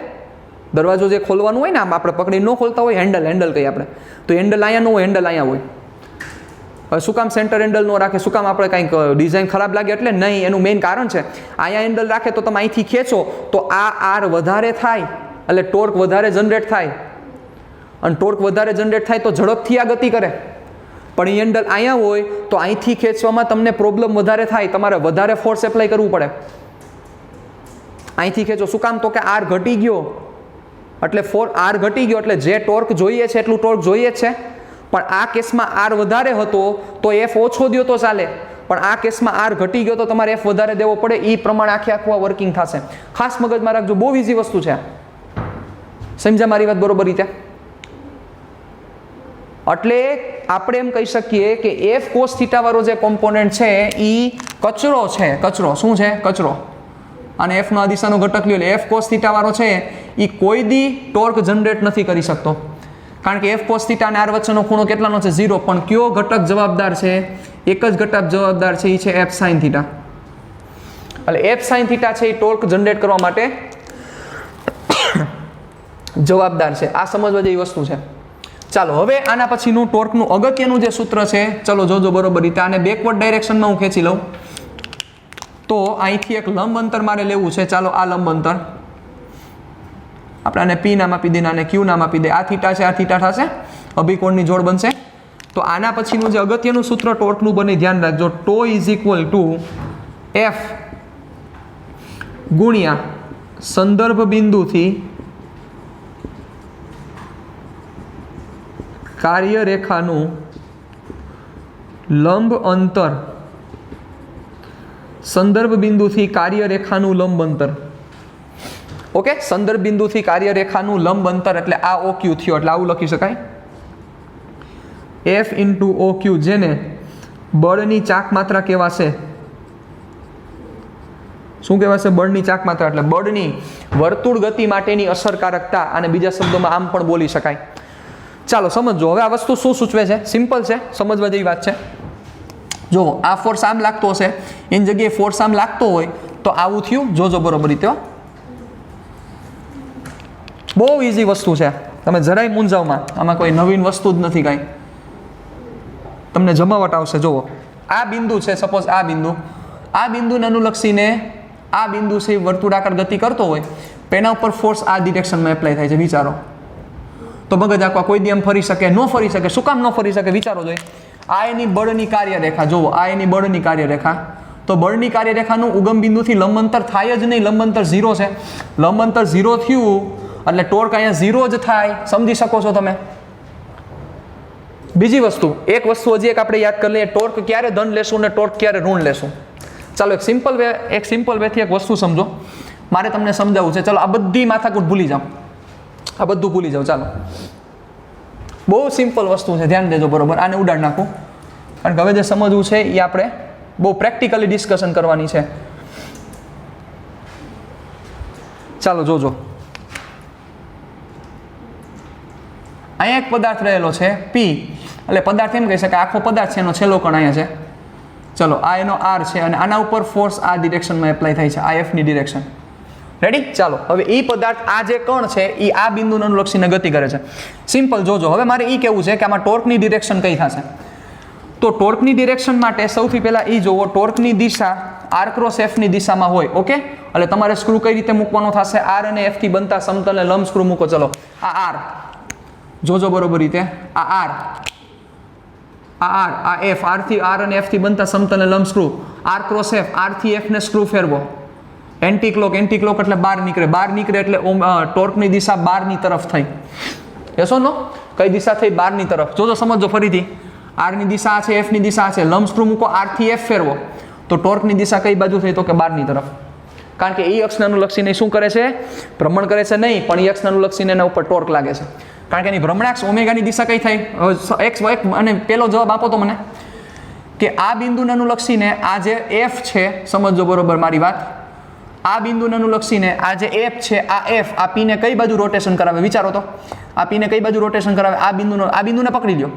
દરવાજો જે ખોલવાનું હોય ને આમ આપણે પકડી ન ખોલતા હોય, હેન્ડલ કહીએ આપણે, તો હેન્ડલ અહીંયા ન હોય, હેન્ડલ અહીંયા હોય. હવે શું કામ સેન્ટર હેન્ડલ ન રાખે, શું કામ આપણે કંઈક ડિઝાઇન ખરાબ લાગે એટલે નહીં. એનું મેઇન કારણ છે અહીંયા હેન્ડલ રાખે તો તમે અહીંથી ખેંચો તો આ આર વધારે થાય એટલે ટોર્ક વધારે જનરેટ થાય, અને ટોર્ક વધારે જનરેટ થાય તો ઝડપથી આ ગતિ કરે. પણ એ હેન્ડલ અહીંયા હોય તો અહીંથી ખેંચવામાં તમને પ્રોબ્લેમ વધારે થાય, તમારે વધારે ફોર્સ એપ્લાય કરવું પડે. અહીંથી ખેંચો, શું કામ, તો કે આર ઘટી ગયો એટલે આર ઘટી ગયો એટલે જે ટોર્ક જોઈએ છે એટલું ટોર્ક જોઈએ જ છે. પણ આ કેસમાં આર વધારે હતો તો એફ ઓછો દો તો ચાલે, પણ આ કેસમાં આર ઘટી ગયો તો તમારે એફ વધારે દેવો પડે. એ પ્રમાણે આખું આ વર્કિંગ થશે. ખાસ મગજમાં રાખજો, બહુ ઇઝી વસ્તુ છે. સમજ્યા મારી વાત બરોબર રીતે? એટલે આપણે એમ કહી શકીએ કે એફ કોસ થીટા વાળો જે કોમ્પોનન્ટ છે એ કચરો છે. કચરો શું છે? કચરો. અને એફનો આ દિશાનો ઘટક લ્યો એટલે એફ કોસ થીટા વાળો છે એ કોઈ દી ટોર્ક જનરેટ નથી કરી શકતો, કારણ કે એફ કોસ થીટા અને આર વચ્ચેનો ખૂણો કેટલાનો છે? 0. પણ કયો ઘટક જવાબદાર છે? એક જ ઘટક જવાબદાર છે, એ છે એફ સાઇન થીટા. એટલે એફ સાઇન થીટા છે એ ટોર્ક જનરેટ કરવા માટે જવાબદાર છે. આ સમજવા જેવી વસ્તુ છે. ચાલો હવે આના પછીનું ટોર્કનું અગત્યનું જે સૂત્ર છે, ચલો જોજો બરોબર રીતે. આને બેકવર્ડ ડાયરેક્શનમાં હું ખેંચી લઉં તો અહીંથી એક લંબ અંતર મારે લેવું છે. ચાલો આ લંબ અંતર આપણે આને પી નામ આપી દઈએ, આને ક્યુ નામ આપી દઈએ. આ થીટા છે, આ થીટા થશે, અભિકોણની જોડ બનશે. તો આના પછીનું જે અગત્યનું સૂત્ર ટોર્કનું બને, ધ્યાન રાખજો. ટો ઇઝ ઇક્વલ ટુ એફ ગુણ્યા સંદર્ભ બિંદુથી કાર્યરેખાનું લંબ અંતર, સંદર્ભ બિંદુથી કાર્યરેખાનું લંબ અંતર. ઓકે, સંદર્ભ બિંદુથી કાર્યરેખાનું લંબ અંતર એટલે આ OQ થયો, એટલે આવું લખી શકાય F ઇન્ટુ OQ, જેને બળની ચાક માત્રા કહેવાશે. શું કહેવાશે? બળની ચાક માત્રા. એટલે બળની વર્તુળ ગતિ માટેની અસરકારકતા, અને બીજા શબ્દોમાં આમ પણ બોલી શકાય. ચાલો સમજો હવે આ વસ્તુ શું સૂચવે છે. સિમ્પલ છે, સમજવા જેવી વાત છે. જો આ ફોર્સ આમ લાગતો હશે, એની જગ્યાએ ફોર્સ આમ લાગતો હોય તો આવું થયું. જોજો બરોબર રીતે, બહુ ઇઝી વસ્તુ છે. તમે જરાય મૂંઝાવમાં, આમાં કોઈ નવીન વસ્તુ જ નથી કાંઈ. તમને જમાવટ આવશે. જુઓ આ બિંદુ છે, સપોઝ આ બિંદુને અનુલક્ષીને આ બિંદુ છે વર્તુળાકાર ગતિ કરતો હોય, એના ઉપર ફોર્સ આ ડિરેક્શનમાં એપ્લાય થાય છે. વિચારો તો મગજ આખવા કોઈ દી એમ ફરી શકે? ન ફરી શકે. શું કામ ન ફરી શકે? વિચારો જોઈએ. આ એની બળની કાર્યરેખા, જુઓ આ એની બળની કાર્યરેખા. તો બળની કાર્યરેખાનું ઉગમ બિંદુથી લંબ અંતર થાય જ નહીં, લંબ અંતર 0 છે. લંબ અંતર 0 થયું એટલે ટોર્ક અહીંયા 0 જ થાય. સમજી શકો છો તમે. બીજી વસ્તુ, એક વસ્તુ હજી એક આપણે યાદ કરી લઈએ, ટોર્ક ક્યારે ધન લેશું ને ટોર્ક ક્યારે ઋણ લેશું. ચાલો એક સિમ્પલ વેથી એક વસ્તુ સમજો, મારે તમને સમજાવવું છે. ચાલો આ બધી માથાકૂટ ભૂલી જાઓ, આ બધું ભૂલી જાઓ. ચાલો બહુ સિમ્પલ વસ્તુ છે, ધ્યાન દેજો બરોબર. આને ઉડાડ નાખું, કારણ કે હવે જે સમજવું છે એ આપણે બહુ પ્રેક્ટિકલી ડિસ્કશન કરવાની છે. ચાલો જોજો, અહીંયા એક પદાર્થ રહેલો છે P, એટલે પદાર્થ એમ કહી શકાય, આખો પદાર્થ છે, એનો છેલ્લો કણ અહીંયા છે. ચલો આ એનો R છે અને આના ઉપર ફોર્સ આ ડિરેક્શનમાં એપ્લાય થાય છે, આ F ની ડિરેક્શન. રેડી? ચાલો હવે એ પદાર્થ, આ જે કણ છે એ આ બિંદુને અનુલક્ષીને ગતિ કરે છે. સિમ્પલ જોજો. હવે મારે એ કહેવું છે કે આમાં ટોર્કની ડિરેક્શન કઈ થશે. તો ટોર્કની ડિરેક્શન માટે સૌથી પહેલા એ જોવો, ટોર્કની દિશા R ક્રોસ F ની દિશામાં હોય. ઓકે, એટલે તમારે સ્ક્રૂ કઈ રીતે મૂકવાનો થશે? R અને F થી બનતા સમતલને લંબ સ્ક્રૂ મૂકો. ચલો આ R જોજો બરોબર રીતે, આ R, આ F, R થી R અને F થી બનતા સમતલને લંબ screw, R cross F, R થી F ને સ્ક્રૂ ફેરવો. એન્ટી ક્લોક એટલે બહાર નીકળે એટલે ટોર્કની દિશા બહારની તરફ થઈ. Yes no? કઈ દિશા થઈ? બહારની તરફ. જોજો સમજો ફરીથી, R ની દિશા છે, F ની દિશા છે, લંબ સ્ક્રૂ મૂકો, R થી F ફેરવો, તો ટોર્કની દિશા કઈ બાજુ થઈ? તો કે બહારની તરફ. કારણ કે એ અક્ષને અનુલક્ષીને શું કરે છે? ભ્રમણ કરે છે નહીં, પણ એ અક્ષને અનુલક્ષીને એના ઉપર ટોર્ક લાગે છે. કારણ કે એની ભ્રમણાક્ષ ઓમેગાની દિશા કઈ થઈ? X, Y, અને પેલો જવાબ આપો તો મને, કે આ બિંદુને અનુલક્ષીને આ જે F છે, સમજો બરોબર મારી વાત, આ બિંદુને અનુલક્ષીને આ જે F છે, આ F, આ P ને કઈ બાજુ રોટેશન કરાવે? વિચારો તો, આ P ને કઈ બાજુ રોટેશન કરાવે? આ બિંદુને પકડી લ્યો.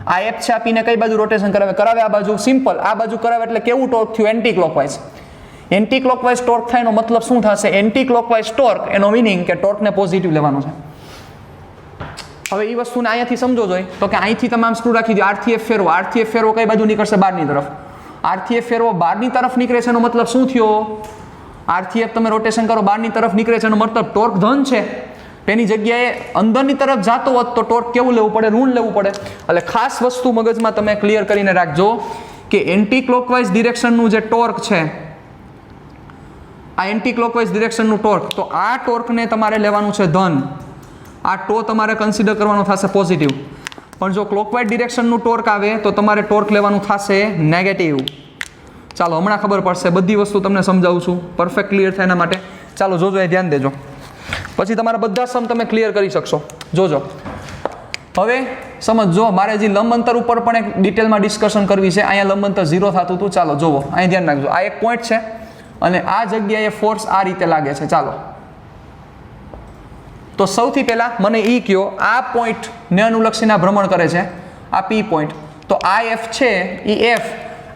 આ F છે, આ P ને કઈ બાજુ રોટેશન કરાવે? આ બાજુ. સિમ્પલ, આ બાજુ કરાવે એટલે કેવું ટોર્ક થયું? Anti clockwise. Anti clockwise torque થાય એનો મતલબ શું થશે? એન્ટી ક્લોકવાઇઝ ટોર્ક, એનો મીનિંગ કે ટોર્કને પોઝિટિવ લેવાનો છે. હવે એ વસ્તુને અહીંયાથી સમજો જોઈએ તો કે અહીંથી તમામ સ્ક્રૂ રાખી દો, R થી F ફેરવો, R થી F ફેરવો કઈ બાજુ નીકળશે? બહારની તરફ. R થી F ફેરવો બહારની તરફ નીકળે છે એનો મતલબ શું થયો? R થી F તમે રોટેશન કરો, બહારની તરફ નીકળે છે એનો મતલબ ટોર્ક ધન છે. તેની જગ્યાએ અંદરની તરફ જાતો હોત તો ટોર્ક કેવું લેવું પડે? ઋણ લેવું પડે. એટલે ખાસ વસ્તુ મગજમાં તમે ક્લિયર કરીને રાખજો કે એન્ટી ક્લોકવાઇઝ ડિરેક્શનનું જે ટોર્ક છે, આ એન્ટી ક્લોકવાઇઝ ડિરેક્શનનું ટોર્ક, તો આ ટોર્કને તમારે લેવાનું છે ધન, આ ટો તમારે કન્સિડર કરવાનો થશે પોઝિટિવ. પણ જો ક્લોકવાઇઝ ડિરેક્શનનું ટોર્ક આવે તો તમારે ટોર્ક લેવાનું થશે નેગેટિવ. ચાલો હમણાં ખબર પડશે, બધી વસ્તુ તમને સમજાવું છું, પરફેક્ટ ક્લિયર થાય એના માટે. ચાલો જોજો, એ ધ્યાન દેજો, પછી તમારા બધા સમ તમે ક્લિયર કરી શકશો. જોજો હવે સમજો, મારે હજી લંબ અંતર ઉપર પણ એક ડિટેલમાં ડિસ્કશન કરવી છે. અહીંયા લંબ અંતર 0 થતું હતું. ચાલો જોવો, અહીં ધ્યાન રાખજો, આ એક પોઈન્ટ છે અને આ જગ્યાએ ફોર્સ આ રીતે લાગે છે. ચાલો તો સૌથી પહેલા મને એ કહો, આ પોઈન્ટને અનુલક્ષીને ભ્રમણ કરે છે આ P પોઈન્ટ, તો આ F છે એ F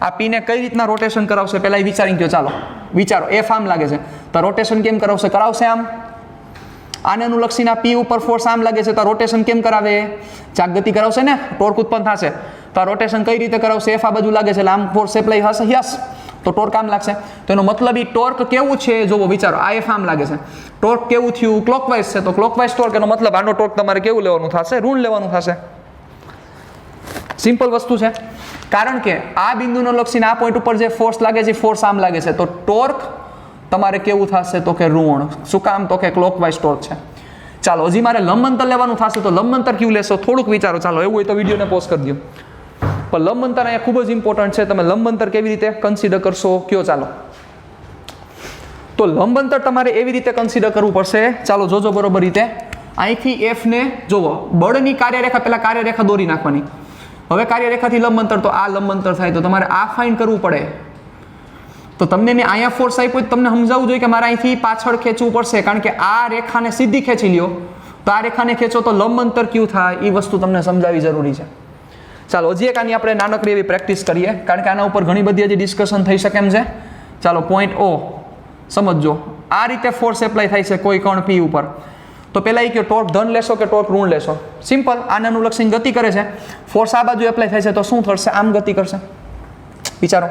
આ P ને કઈ રીતના રોટેશન કરાવશે? પહેલા એ વિચારી ગયો. ચાલો વિચારો, F આમ લાગે છે તો રોટેશન કેમ કરાવશે આમ. આને અનુલક્ષીને આ P ઉપર ફોર્સ આમ લાગે છે તો રોટેશન કેમ કરાવે? ચાક ગતિ કરાવશે ને, ટોર્ક ઉત્પન્ન થશે. તો આ રોટેશન કઈ રીતે કરાવશે? F આ બાજુ લાગે છે એટલે આમ ફોર્સ એપ્લાય થશે, યસ, તો ટોર્ક આમ લાગશે. તો એનો મતલબ એ ટોર્ક કેવું છે? જોવો વિચારો, આ F આમ લાગે છે, ટોર્ક કેવું થયું? ક્લોકવાઇઝ છે, તો ક્લોકવાઇઝ ટોર્ક, એનો મતલબ આનો ટોર્ક તમારે કેવું લેવાનું થશે? ઋણ લેવાનું થશે. સિમ્પલ વસ્તુ છે. કારણ કે આ બિંદુને લક્ષીને આ પોઈન્ટ ઉપર જે ફોર્સ લાગે છે, ફોર્સ આમ લાગે છે, તો ટોર્ક તમારે કેવું થશે? તો કે ઋણ. શું કામ? તો કે ક્લોકવાઇઝ ટોર્ક છે. ચાલો હજી મારે લંબ અંતર લેવાનું થશે, તો લંબ અંતર કેવું લેશો? થોડુંક વિચારો. ચાલો એવું હોય તો વિડીયોને પોઝ કરી દો. પણ લંબ અંતર અહીંયા ખૂબ જ ઇમ્પોર્ટન્ટ છે. તમે લંબ અંતર કેવી રીતે કન્સિડર કરશો કયો? ચાલો તો લંબ અંતર તમારે એવી રીતે કન્સિડર કરવું પડશે. ચાલો જોજો બરોબર રીતે, અહીંથી F ને જોવો, બળની કાર્યરેખા, પહેલા કાર્યરેખા દોરી નાખવાની. હવે કાર્યરેખાથી લંબ અંતર, તો આ લંબ અંતર થાય, તો તમારે આ ફાઇન્ડ કરવું પડે. તો તમને મેં અહીંયા ફોર્સ આપ્યો, તમને સમજાવવું જોઈએ કે મારે અહીંથી પાછળ ખેંચવું પડશે, કારણ કે આ રેખાને સીધી ખેંચી લ્યો તો આ રેખાને ખેંચો તો લંબ અંતર કયું થાય, એ વસ્તુ તમને સમજાવવી જરૂરી છે. ચાલો હજી એક આની આપણે નાનકડી એવી પ્રેક્ટિસ કરીએ, કારણ કે આના ઉપર ઘણી બધી હજી ડિસ્કશન થઈ શકે એમ છે. ચાલો પોઈન્ટ O સમજો, આ રીતે ફોર્સ એપ્લાય થાય છે કોઈ કણ P ઉપર, તો પહેલાં એ કે ટોર્ક ધન લેશો કે ટોર્ક ઋણ લેશો? સિમ્પલ, આને અનુલક્ષીને ગતિ કરે છે, ફોર્સ આ બાજુ એપ્લાય થાય છે તો શું થશે? આમ ગતિ કરશે. વિચારો,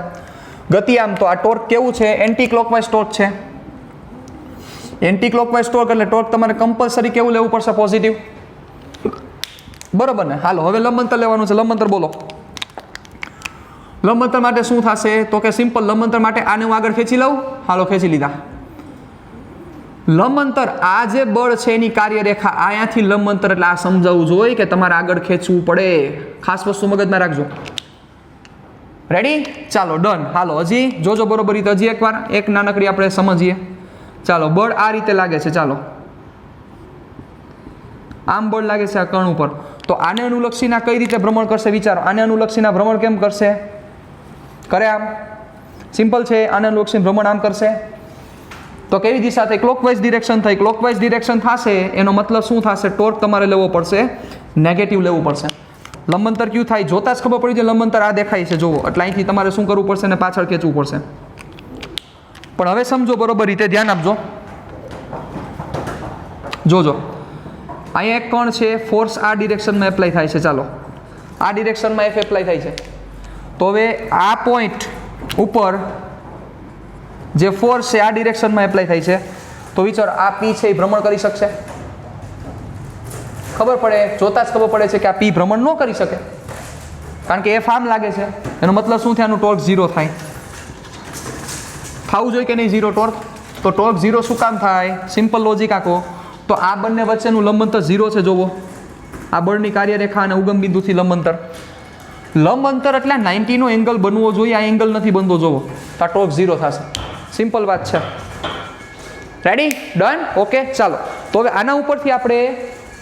ગતિ આમ, તો આ ટોર્ક કેવું છે? એન્ટી ક્લોકવાઇઝ ટોર્ક છે. એન્ટી ક્લોકવાઇઝ ટોર્ક એટલે ટોર્ક તમારે કમ્પલસરી કેવું લેવું પડશે? પોઝિટિવ. બરોબર ને? હાલો હવે લંબ અંતર લેવાનું છે. લંબ અંતર બોલો. લંબ અંતર માટે શું થશે તો કે સિમ્પલ લંબ અંતર માટે આને હું આગળ ખેંચી લઉં. હાલો ખેંચી લીધા. લંબ અંતર આ જે બળ છે એની કાર્યરેખા અહીંયાથી લંબ અંતર એટલે આ સમજાવવું જોઈએ કે તમારે આગળ ખેંચવું પડે. ખાસ વસ્તુ મગજમાં રાખજો. રેડી? ચાલો ડન. હાલો હજી જોજો બરોબર રીતે હજી એકવાર એક નાનકડી આપણે સમજીએ. ચાલો બળ આ રીતે લાગે છે. ચાલો આમ બળ લાગે છે આ કણ ઉપર, તો આને અનુલક્ષીના કઈ રીતે ભ્રમણ કરશે વિચારો. આને અનુલક્ષીના ભ્રમણ કેમ કરશે? કરે આમ. સિમ્પલ છે. આને અનુલક્ષીને ભ્રમણ આમ કરશે તો કેવી દિશા થઈ? ક્લોકવાઇઝ ડિરેક્શન થઈ. ક્લોકવાઇઝ ડિરેક્શન થશે એનો મતલબ શું થશે? ટોર્ક તમારે લેવો પડશે નેગેટિવ લેવું પડશે. લંબંતર ક્યુ થાય જોતા જ ખબર પડી જાય. લંબંતર આ દેખાય છે જોવો, એટલે અહીંથી તમારે શું કરવું પડશે ને પાછળ ખેંચવું પડશે. પણ હવે સમજો બરોબર રીતે, ધ્યાન આપજો. જોજો અહીંયા એક કણ છે, ફોર્સ આ ડિરેક્શનમાં એપ્લાય થાય છે. ચાલો આ ડિરેક્શનમાં એફ એપ્લાય થાય છે. તો હવે આ પોઈન્ટ ઉપર જે ફોર્સ છે આ ડિરેક્શનમાં એપ્લાય થાય છે, તો વિચારો આ પી છે એ ભ્રમણ કરી શકશે? ખબર પડે, જોતા જ ખબર પડે છે કે આ પી ભ્રમણ ન કરી શકે, કારણ કે એફ આમ લાગે છે. એનો મતલબ શું થાય? આનું ટોર્ક ઝીરો થાય. થવું જોઈએ કે નહીં ઝીરો ટોર્ક? તો ટોર્ક ઝીરો શું કામ થાય? સિમ્પલ લોજિક આખો. તો આ બંને વચ્ચેનું લંબંતર ઝીરો છે. જોવો આ બળની કાર્યરેખા અને ઉગમ બિંદુથી લંબંતર. લંબંતર એટલે 90નો એંગલ બનવો જોઈએ, આ એંગલ નથી બનતો. જોવો તો આ ટોર્ક ઝીરો થશે. સિમ્પલ વાત છે. રેડી? ડન. ઓકે ચાલો. તો હવે આના ઉપરથી આપણે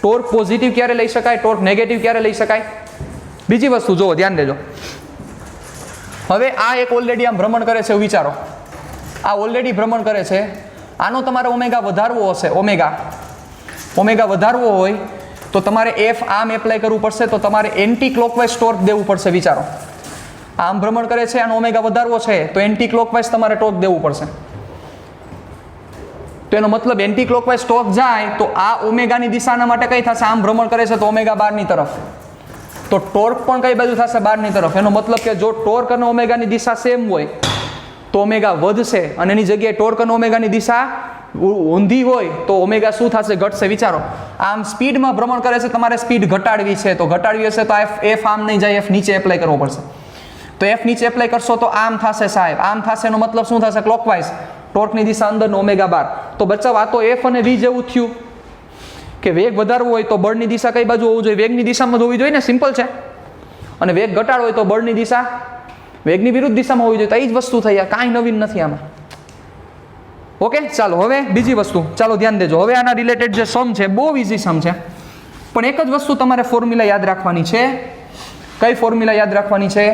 ટોર્ક પોઝિટિવ ક્યારે લઈ શકાય, ટોર્ક નેગેટિવ ક્યારે લઈ શકાય? બીજી વસ્તુ જોવો, ધ્યાન દેજો. હવે આ એક ઓલરેડી આમ ભ્રમણ કરે છે, વિચારો આ ઓલરેડી ભ્રમણ કરે છે. આનો તમારે ઓમેગા વધારવો હશે, ઓમેગા વધારવો હોય તો તમારે એફ આમ એપ્લાય કરવું પડશે, તો તમારે એન્ટી ક્લોકવાઇઝ ટોર્ક દેવું પડશે. વિચારો આમ ભ્રમણ કરે છે, આનો ઓમેગા વધારવો છે તો એન્ટી ક્લોકવાઇઝ તમારે ટોર્ક દેવું પડશે. તો એનો મતલબ એન્ટી ક્લોકવાઇઝ ટોર્ક જાય તો આ ઓમેગાની દિશાના માટે કઈ થશે? આમ ભ્રમણ કરે છે તો ઓમેગા બારની તરફ, તો ટોર્ક પણ કઈ બાજુ થશે? બારની તરફ. એનો મતલબ કે જો ટોર્ક અને ઓમેગાની દિશા સેમ હોય તો ઓમેગા વધશે, અને એની જગ્યાએ ટોર્ક અને ઓમેગાની દિશા ઊંધી હોય તો ઓમેગા શું થશે? ઘટશે. વિચારો આમ સ્પીડમાં ભ્રમણ કરે છે, તમારે સ્પીડ ઘટાડવી છે, તો ઘટાડવી હશે તો એફ આમ નહીં જાય, એફ નીચે એપ્લાય કરવો પડશે. તો એફ નીચે એપ્લાય કરશો તો આમ થશે સાહેબ, આમ થશે. એનો મતલબ શું થશે? ક્લોકવાઇઝ. ટોર્કની દિશા અંદર ઓમેગા બાર. તો બચાવ આ તો એફ અને વી જેવું થયું કે વેગ વધારવો હોય તો બળની દિશા કઈ બાજુ હોવું જોઈએ? વેગની દિશામાં જ હોવી જોઈએ ને. સિમ્પલ છે. અને વેગ ઘટાડવો હોય તો બળની દિશા વેગની વિરુદ્ધ દિશામાં હોવી જોઈએ. તો એ જ વસ્તુ થઈ. કાંઈ નવીન નથી આમાં. ઓકે ચાલો હવે બીજી વસ્તુ. ચાલો ધ્યાન દેજો. હવે આના રિલેટેડ જે સમ છે બહુ ઇઝી સમ છે, પણ એક જ વસ્તુ તમારે ફોર્મ્યુલા યાદ રાખવાની છે. કઈ ફોર્મ્યુલા યાદ રાખવાની છે?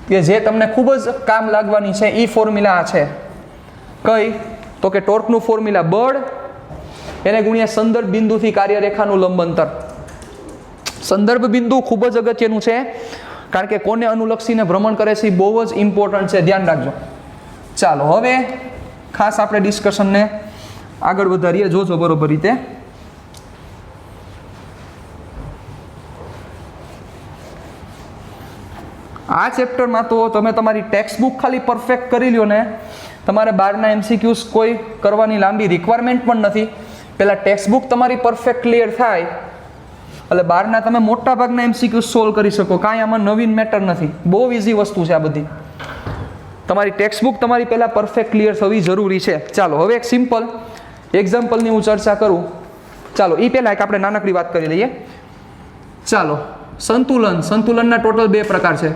કે જે તમને ખૂબ જ કામ લાગવાની છે એ ફોર્મ્યુલા છે. કઈ? તો કે ટોર્કનું ફોર્મ્યુલા બળ એને ગુણ્યા સંદર્ભ બિંદુથી કાર્યરેખાનું લંબંતર. સંદર્ભ બિંદુ ખૂબ જ અગત્યનું છે, કારણ કે કોને અનુલક્ષીને ભ્રમણ કરે છે એ બહુ જ ઇમ્પોર્ટન્ટ છે. ધ્યાન રાખજો. ચાલો હવે ખાસ આપણે ડિસ્કશનને આગળ વધારીએ. જોજો બરોબર રીતે. આ ચેપ્ટરમાં તો તમે તમારી ટેક્સ્ટ બુક ખાલી પરફેક્ટ કરી લ્યો ને, તમારે બહારના એમસીક્યુઝ કોઈ કરવાની લાંબી રિક્વાયરમેન્ટ પણ નથી. પહેલાં ટેક્સ્ટ બુક તમારી પરફેક્ટ ક્લિયર થાય એટલે બહારના તમે મોટા ભાગના એમસીક્યુઝ સોલ્વ કરી શકો. કાંઈ આમાં નવીન મેટર નથી. બહુ ઇઝી વસ્તુ છે આ બધી. તમારી ટેક્સ્ટ બુક તમારી પહેલાં પરફેક્ટ ક્લિયર થવી જરૂરી છે. ચાલો હવે એક સિમ્પલ એક્ઝામ્પલની હું ચર્ચા કરું. ચાલો એ પહેલાં એક આપણે નાનકડી વાત કરી લઈએ. ચાલો સંતુલન. સંતુલનના ટોટલ બે પ્રકાર છે.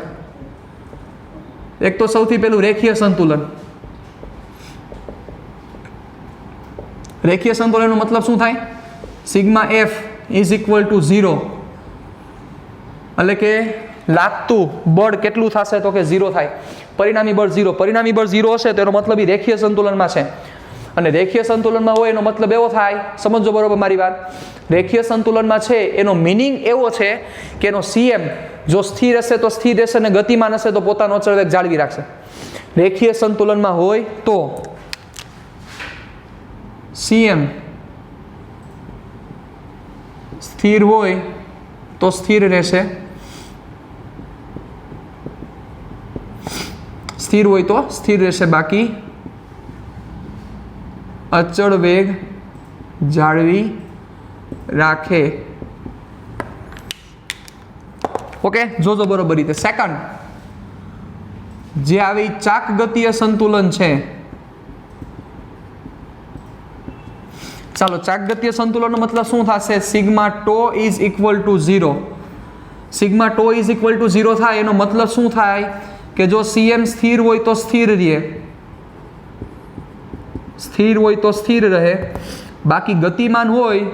એક તો સૌથી પહેલું રેખીય સંતુલન. રેખીય સંતુલનનો મતલબ શું થાય? Sigma F is equal to 0, એટલે કે લાગતું બળ કેટલું થશે? તો કે 0 થાય. પરિણામી બળ 0. પરિણામી બળ 0 હશે તો એનો મતલબ એ રેખીય સંતુલનમાં છે. અને રેખીય સંતુલનમાં હોય એનો મતલબ એવો થાય, સમજો બરોબર મારી વાત. રેખીય સંતુલનમાં છે એનો મિનિંગ એવો છે કે એનો સીએમ જો સ્થિર હશે તો સ્થિર રહેશે, અને ગતિમાન હશે તો પોતાનો અચળ વેગ જાળવી રાખશે. રેખીય સંતુલનમાં હોય તો સીએમ સ્થિર હોય તો સ્થિર રહેશે, સ્થિર હોય તો સ્થિર રહેશે, બાકી અચળ વેગ જાળવી રાખે. ઓકે જોજો બરોબર રીતે. સેકન્ડ, જે આવી ચાક ગતીય સંતુલન છે, ચાલો ચાક ગતીય સંતુલનનો મતલબ શું થશે? Sigma toe is equal to 0. Sigma toe is equal to 0 થાય એનો મતલબ શું થાય કે જો CM સ્થિર હોય તો સ્થિર રહે, સ્થિર હોય તો સ્થિર રહે, બાકી ગતિમાન હોય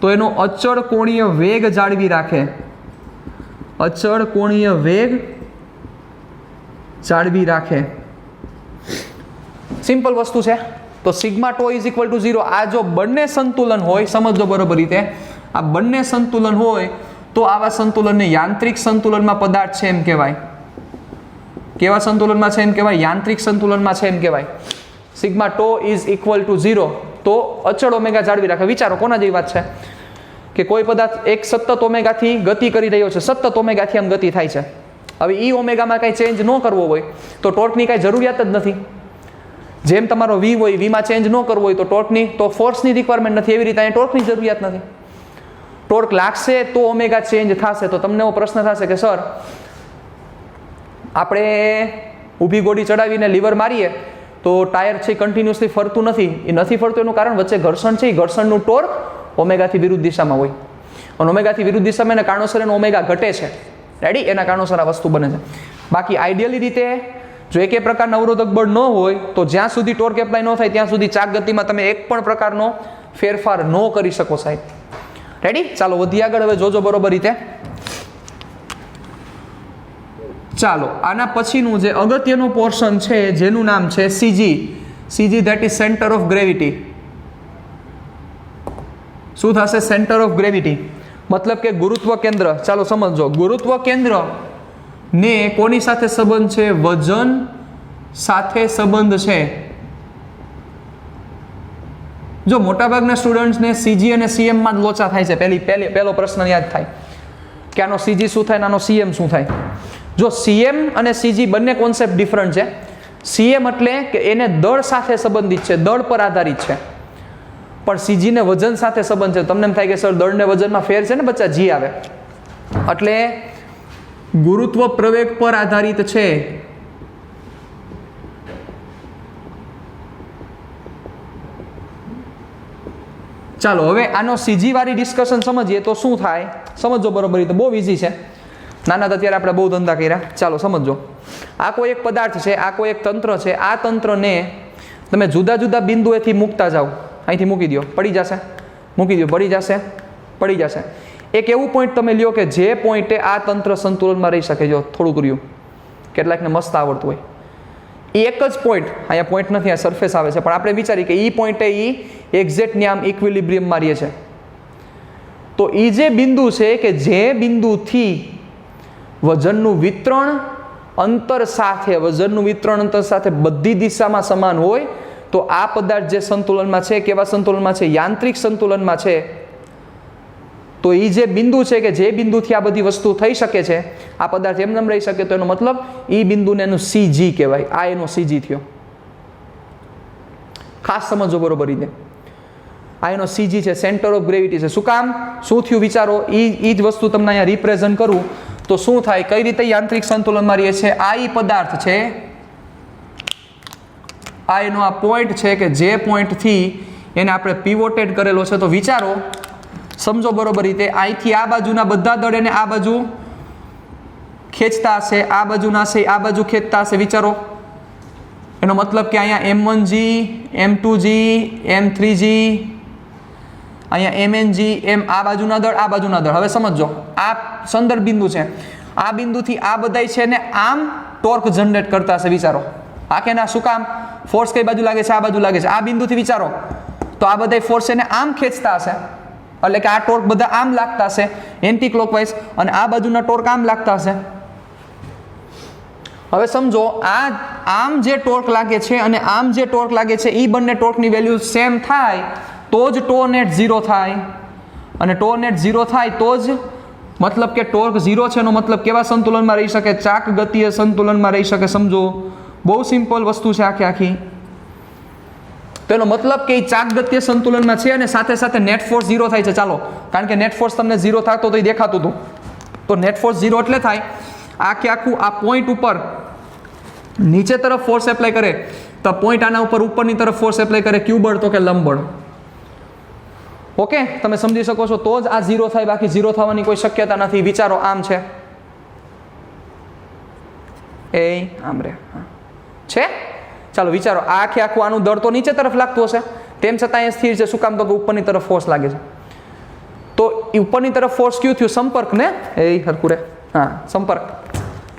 તો એનો અચળ કોણીય વેગ જાળવી રાખે, અચળ કોણીય વેગ જાળવી રાખે. સિમ્પલ વસ્તુ છે. તો sigma toe is equal to 0. આ જો બંને સંતુલન હોય, સમજો બરોબર રીતે, આ બંને સંતુલન હોય તો આવા સંતુલનને યાંત્રિક સંતુલનમાં પદાર્થ છે એમ કહેવાય. કેવા સંતુલનમાં છે એમ કહેવાય? યાંત્રિક સંતુલનમાં છે એમ કહેવાય. Sigma toe is equal to 0 તો અચળ ઓમેગા જાળવી રાખે. વિચારો કોના જેવી વાત છે કે કોઈ પદાર્થ એક સતત ઓમેગાથી ગતિ કરી રહ્યો છે, સતત ઓમેગાથી આમ ગતિ થાય છે. હવે ઈ ઓમેગામાં કંઈ ચેન્જ ન કરવો હોય તો ટોર્કની કાંઈ જરૂરિયાત જ નથી. જેમ તમારો વી હોય, વીમાં ચેન્જ ન કરવો હોય તો ટોર્કની, તો ફોર્સની રિક્વાયરમેન્ટ નથી, એવી રીતે અહીંયા ટોર્કની જરૂરિયાત નથી. ટોર્ક લાગશે તો ઓમેગા ચેન્જ થશે. તો તમને એવો પ્રશ્ન થશે કે સર આપણે ઊભી ગોળી ચડાવીને લીવર મારીએ તો ટાયર છે કન્ટિન્યુઅસલી ફરતું નથી. એ નથી ફરતું એનું કારણ વચ્ચે ઘર્ષણ છે, એ ઘર્ષણનું ટોર્ક ઓમેગાથી વિરુદ્ધ દિશામાં હોય, અને ઓમેગાથી વિરુદ્ધ દિશામાં એના કારણોસર એનો ઓમેગા ઘટે છે. રેડી? એના કારણોસર આ વસ્તુ બને છે. બાકી આઈડિયલી રીતે જો એકે પ્રકારના અવરોધક બળ ન હોય તો જ્યાં સુધી ટોર્ક એપ્લાય ન થાય ત્યાં સુધી ચાક ગતિમાં તમે એક પણ પ્રકારનો ફેરફાર ન કરી શકો સાહેબ. રેડી? ચાલો વધીએ આગળ. હવે જોજો બરોબર રીતે. ચાલો આના પછીનું જે અગત્યનો પોર્શન છે જેનું નામ છે CG. CG that is centre of gravity. શું થશે? સેન્ટર ઓફ ગ્રેવિટી મતલબ કે ગુરુત્વ કેન્દ્ર. ચાલો સમજો, ગુરુત્વ કેન્દ્ર ને કોની સાથે સંબંધ છે? વજન સાથે સંબંધ છે. જો મોટાભાગના સ્ટુડન્ટ્સને સીજી અને સીએમમાં જ લોચા થાય છે. પહેલો પ્રશ્ન યાદ થાય કે આનો સીજી શું થાય અને આનો સીએમ શું થાય. જો સીએમ અને સીજી બંને કોન્સેપ્ટ ડિફરન્ટ છે. સીએમ એટલે કે એને દળ સાથે સંબંધિત છે, દળ પર આધારિત છે, પણ સીજીને વજન સાથે સંબંધ છે. તમને એમ થાય કે સર દળને વજનમાં ફેર છે ને બચ્ચા? જી આવે. એટલે ગુરુત્વ પ્રવેગ પર આધારિત છે. ચાલો હવે આનો સીજી વાળી ડિસ્કશન સમજીએ તો શું થાય સમજો બરોબર રીતે. બહુ ઇઝી છે. નાના તો અત્યારે આપણે બહુ ધંધા કર્યા. ચાલો સમજો, આ કોઈ એક પદાર્થ છે, આ કોઈ એક તંત્ર છે. આ તંત્રને તમે જુદા જુદા બિંદુએથી મૂકતા જાઓ. અહીંથી મૂકી દો, પડી જશે, મૂકી દો, પડી જશે, પડી જશે. એક એવું પોઈન્ટ તમે લ્યો કે જે પોઈન્ટે આ તંત્ર સંતુલનમાં રહી શકે. જો થોડુંક રહ્યું, કેટલાકને મસ્ત આવડતું હોય. એ એક જ પોઈન્ટ, અહીંયા પોઈન્ટ નથી, આ સરફેસ આવે છે, પણ આપણે વિચારીએ કે એ પોઈન્ટે એ એક્ઝેક્ટની આમ ઇક્વિલિબ્રિયમમાં રહીએ છે. તો એ જે બિંદુ છે કે જે બિંદુથી વજનનું વિતરણ અંતર સાથે, વજનનું વિતરણ અંતર સાથે બધી દિશામાં સમાન હોય તો આ પદાર્થ જે સંતુલનમાં છે, કેવા સંતુલનમાં છે? યાંત્રિક સંતુલનમાં છે. તો એ જે બિંદુ છે કે જે બિંદુથી આ બધી વસ્તુ થઈ શકે છે, આ પદાર્થ એમને રહી શકે, તો એનો મતલબ એ બિંદુને એનું સીજી કહેવાય. આ એનો સીજી થયો. ખાસ સમજો બરોબર રીતે. આ એનો સીજી છે, સેન્ટર ઓફ ગ્રેવિટી છે. શું કામ? શું થયું વિચારો. એ જ વસ્તુ તમને અહીંયા રિપ્રેઝન્ટ કરું તો શું થાય? કઈ રીતે યાંત્રિક સંતુલનમાં રહીએ છે? આ એ પદાર્થ છે, આ એનો આ પોઈન્ટ છે કે જે પોઈન્ટથી એને આપણે પિવોટેડ કરેલો છે. તો વિચારો, સમજો બરોબર રીતે. અહીંથી આ બાજુના બધા દળ એને આ બાજુ ખેંચતા હશે, આ બાજુના હશે આ બાજુ ખેંચતા હશે. વિચારો, એનો મતલબ કે અહીંયા M1G, M2G, M3G, અહીંયા MNG, એમ આ બાજુના દળ, આ બાજુના દળ. હવે સમજો, આ સંદર્ભ બિંદુ છે. આ બિંદુથી આ બધાય છે ને આમ ટોર્ક જનરેટ કરતા હશે. વિચારો, આ કે ના? શું કામ? ફોર્સ કઈ બાજુ લાગે છે? આ બાજુ લાગે છે. આ બિંદુથી વિચારો તો આ બધા ફોર્સ એને આમ ખેંચતા હશે, એટલે કે આ ટોર્ક બધા આમ લાગતા હશે એન્ટી ક્લોકવાઇઝ, અને આ બાજુના ટોર્ક આમ લાગતા હશે. હવે સમજો, આ આમ જે ટોર્ક લાગે છે અને આમ જે ટોર્ક લાગે છે, એ બંને ટોર્કની વેલ્યુ સેમ થાય તો જ ટો નેટ 0 થાય. અને ટો નેટ 0 થાય તો જ મતલબ કે ટોર્ક 0 છે એનો મતલબ કેવા સંતુલનમાં રહી શકે? ચાક ગતિય સંતુલનમાં રહી શકે. સમજો, બહુ સિમ્પલ વસ્તુ છે આખી આખી. તો એનો મતલબ કે એ ચાક ગતિય સંતુલનમાં છે અને સાથે સાથે નેટ ફોર્સ 0 થાય છે. ચાલો, કારણ કે નેટ ફોર્સ તમને 0 થતો તો એ દેખાતું હતું. તો નેટ ફોર્સ 0 એટલે થાય આખે આખું આ પોઈન્ટ ઉપર નીચે તરફ ફોર્સ એપ્લાય કરે તો પોઈન્ટ આના ઉપર ઉપરની તરફ ફોર્સ એપ્લાય કરે, ક્યુ બળ તો કે લંબ બળ. ઓકે, તમે સમજી શકો છો. તો જ આ 0 થાય, બાકી 0 થવાની કોઈ શક્યતા નથી. વિચારો, આમ છે એ આમ રે છે. ચાલો વિચારો, આ આખું આનું દળ તો નીચે તરફ લાગતું હશે, તેમ છતાં અહીંયા સ્થિર છે. શું કામ? તો કે ઉપરની તરફ ફોર્સ લાગે છે. તો ઉપરની તરફ ફોર્સ ક્યુ થયું? સંપર્ક ને એ હરકું રે, હા સંપર્ક.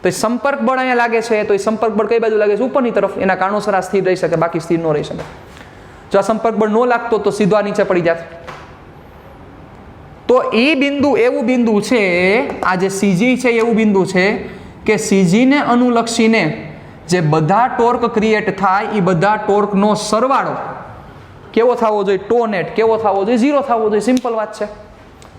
તો એ સંપર્ક બળ અહીંયા લાગે છે, તો એ સંપર્ક બળ કઈ બાજુ લાગે છે? ઉપરની તરફ. એના કારણોસર આ સ્થિર રહી શકે, બાકી સ્થિર ન રહી શકે. જો આ સંપર્ક બળ ન લાગતો તો સીધો આ નીચે પડી જાત. તો એ બિંદુ એવું બિંદુ છે, આ જે સીજી છે એવું બિંદુ છે કે સીજીને અનુલક્ષીને જે બધા ટોર્ક ક્રિએટ થાય એ બધા ટોર્કનો સરવાળો કેવો થવો જોઈએ? ટો નેટ કેવો થવો જોઈએ? 0 થવો જોઈએ. સિમ્પલ વાત છે.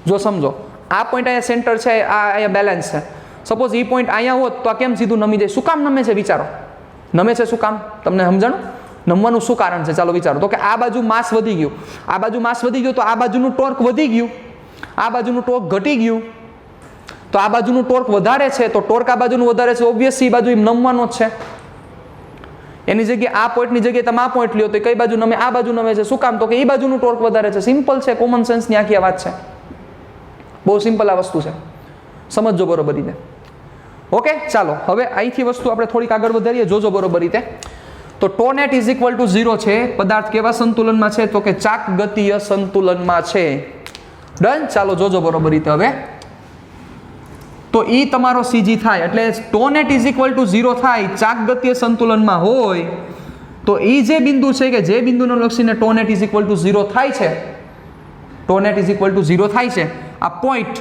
જો સમજો, આ પોઈન્ટ અહીંયા સેન્ટર છે, આ અહીંયા બેલેન્સ છે. સપોઝ એ પોઈન્ટ અહીંયા હોત તો આ કેમ સીધું નમી જાય? શું કામ નમે છે? વિચારો, નમે છે શું કામ? તમને સમજાણું? નમવાનું શું કારણ છે? ચાલો વિચારો. તો કે આ બાજુ માસ વધી ગયું, આ બાજુ માસ વધી ગયું, તો આ બાજુનું ટોર્ક વધી ગયું, આ બાજુનું ટોર્ક ઘટી ગયું. તો આ બાજુનું ટોર્ક વધારે છે, તો ટોર્ક આ બાજુનું વધારે છે, ઓબ્વિયસલી બાજુ એમ નમવાનો જ છે. એની જગ્યાએ આ પોઈન્ટની જગ્યાએ તમે આ પોઈન્ટ લ્યો તો કઈ બાજુ નમે? આ બાજુ નમે છે. શું કામ? તો કે એ બાજુનું ટોર્ક વધારે છે. સિમ્પલ છે, કોમન સેન્સની આખી આ વાત છે. બહુ સિમ્પલ આ વસ્તુ છે, સમજજો બરોબર રીતે. ઓકે, ચાલો હવે અહીંથી વસ્તુ આપણે થોડીક આગળ વધારીએ, જોજો બરોબર રીતે. તો ટો નેટ ઇઝ ઇક્વલ ટુ 0 છે. પદાર્થ કેવા સંતુલનમાં છે? તો કે ચાક ગતિય સંતુલનમાં છે. ડન. ચાલો જોજો બરોબર રીતે. હવે તો ઈ તમારો સીજી થાય, એટલે ટો નેટ ઇઝ ઇક્વલ ટુ 0 થાય, ચાક ગતિય સંતુલનમાં હોય, તો ઈ જે બિંદુ છે કે જે બિંદુને લક્ષીને ટો નેટ ઇઝ ઇક્વલ ટુ 0 થાય છે, ટો નેટ ઇઝ ઇક્વલ ટુ 0 થાય છે, આ પોઈન્ટ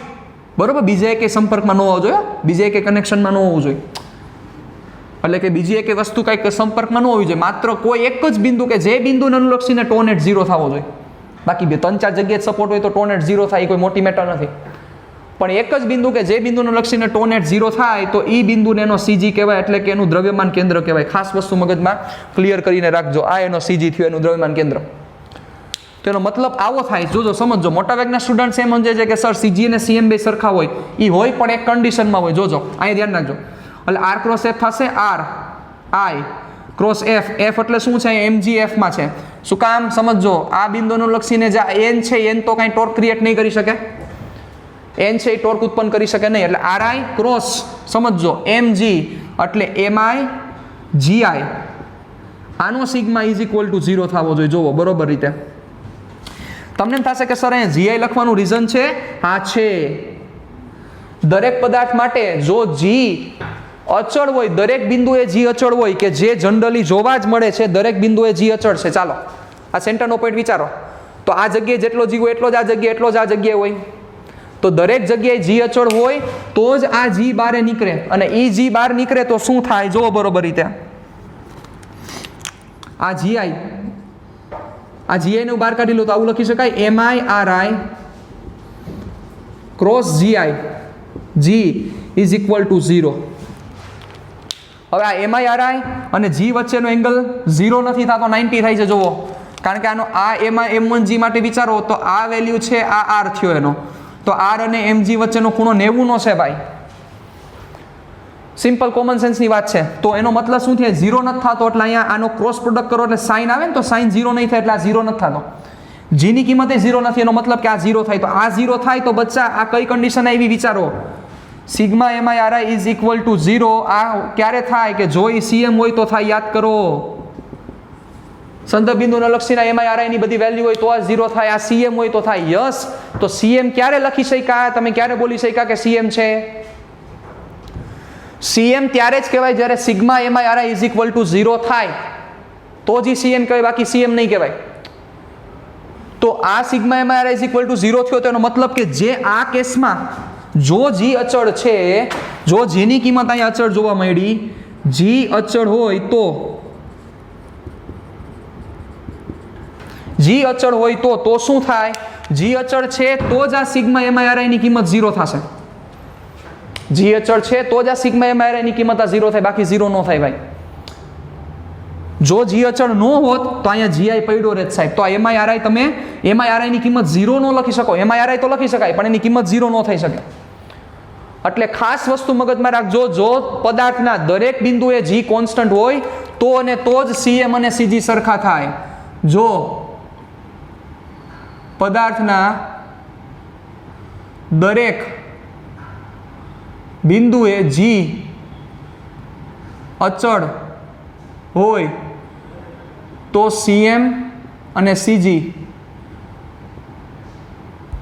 બરોબર બીજા એક સંપર્કમાં ન હોવો જોઈએ, બીજા એક કનેક્શનમાં ન હોવું જોઈએ, એટલે કે બીજી એક વસ્તુ કંઈક સંપર્કમાં ન હોવી જોઈએ. માત્ર કોઈ એક જ બિંદુ કે જે બિંદુને અનુલક્ષીને ટો નેટ 0 થવો જોઈએ. બાકી 2-4 જગ્યાએ સપોર્ટ હોય તો ટો નેટ 0 થાય, એ કોઈ મોટી મેટર નથી. પણ એક જ બિંદુ કે જે બિંદુને લક્ષીને ટો નેટ 0 થાય, તો એ બિંદુને એનો સીજી કહેવાય, એટલે કે એનું દ્રવ્યમાન કેન્દ્ર કહેવાય. ખાસ વસ્તુ મગજમાં ક્લિયર કરીને રાખજો, આ એનો સીજી થયો, એનું દ્રવ્યમાન કેન્દ્ર. તો એનો મતલબ આવો થાય. જોજો સમજો, મોટાભાગના સ્ટુડન્ટ એમ સમજે છે કે સર સીજી અને સીએમ બે સરખા હોય. એ હોય પણ એક કન્ડિશનમાં હોય. જોજો અહીંયા ધ્યાન રાખજો. એટલે આર ક્રોસ એફ થશે R I cross F. F એટલે શું છે? એમજી એફમાં છે. શું કામ? સમજો, આ બિંદુનું લક્ષીને જે એન છે, એન તો કાંઈ ટોર્ક ક્રિએટ નહીં કરી શકે. એન છે એ ટોર્ક ઉત્પન્ન કરી શકે નહીં. એટલે આર આઈ ક્રોસ સમજો એમજી એટલે એમઆઈ જીઆઈ, આનો સિગ્મા ઇઝ ઇક્વલ ટુ 0 થવો જોઈએ. જોવો બરોબર રીતે. તમને એમ થશે કે સર અહીંયા જીઆઈ લખવાનું રીઝન છે? હા છે. દરેક પદાર્થ માટે જો જી અચળ હોય, દરેક બિંદુએ જી અચળ હોય, કે જે જનરલી જોવા જ મળે છે, દરેક બિંદુએ જી અચળ છે. ચાલો આ સેન્ટરનો પોઈન્ટ વિચારો. તો આ જગ્યાએ જેટલો જી હોય એટલો જ આ જગ્યાએ, એટલો જ આ જગ્યાએ હોય. તો દરેક જગ્યાએ જી અચળ હોય તો જ આ જી બહાર નીકળે, અને એ જી બહાર નીકળે તો શું થાય? જોવો બરોબર રીતે. આ જીઆઈ, આ જીઆઈ ને બહાર કાઢી લો તો આવું લખી શકાય, MI R I cross GI, G is equal to 0. હવે આ એમઆઈ આર આઈ અને જી વચ્ચેનો એંગલ 0 નથી થતો, 90 થાય છે. જુઓ, કારણ કે આનો આ એમાં M1 G માટે વિચારો તો આ વેલ્યુ છે, આ આર થયો એનો, તો આર અને એમજી વચ્ચેનો ખૂણો 90 નો છે ભાઈ. સિમ્પલ કોમન સેન્સની વાત છે. તો એનો મતલબ શું થાય? 0 નથી થતો, એટલે અહીંયા આનો ક્રોસ પ્રોડક્ટ કરો એટલે સાઇન આવે ને, તો સાઇન 0 નહીં થાય, એટલે આ 0 નથી થતો. જીની કિંમત એ 0 નથી, એનો મતલબ કે આ 0 થાય. તો આ 0 થાય તો બચ્ચા આ કઈ કન્ડિશન આવી? વિચારો, sigma MI RI is equal to 0. આ ક્યારે થાય? કે જો એ સીએમ હોય તો થાય. યાદ કરો, સંદર્ભ બિંદુને લક્ષીના એમઆઈ આરઆઈ ની બધી વેલ્યુ હોય તો આ 0 થાય. આ સીએમ હોય તો થાય. યસ. તો સીએમ ક્યારે લખી શક્યા? તમે ક્યારે બોલી શક્યા કે સીએમ છે? સીએમ ત્યારે જ કહેવાય જ્યારે sigma MI RI is equal to 0 થાય, તો જ સીએમ કહેવાય, બાકી સીએમ નહીં કહેવાય. તો આ sigma MI RI is equal to 0 થયો, તો એનો મતલબ કે જે આ કેસમાં જો જી અચળ છે, જો જીની કિંમત અહીંયા અચળ જોવા મળી, જી અચળ હોય તો, જી અચળ હોય તો શું થાય? જી અચળ છે તો જ આ સિગ્મા એમઆઈ આરઆઈ ની કિંમત 0 થશે. જી અચળ છે તો જ આ સિગ્મા એમઆઈ આરઆઈ ની કિંમત આ 0 થાય, બાકી 0 ન થાય ભાઈ. જો જી અચળ ન હોત તો અહીંયા જીઆઈ પડ્યો રહે સાહેબ. તો આ એમઆઈ આરઆઈ તમે એમઆઈ આરઆઈ ની કિંમત 0 ન લખી શકો. એમઆઈ આરઆઈ તો લખી શકાય પણ એની કિંમત 0 ન થઈ શકે. એટલે ખાસ વસ્તુ મગજમાં રાખજો, જો પદાર્થના દરેક બિંદુએ g કોન્સ્ટન્ટ હોય તો અને તો જ cm અને cg સરખા થાય. જો પદાર્થના દરેક બિંદુએ g અચળ હોય તો cm અને cg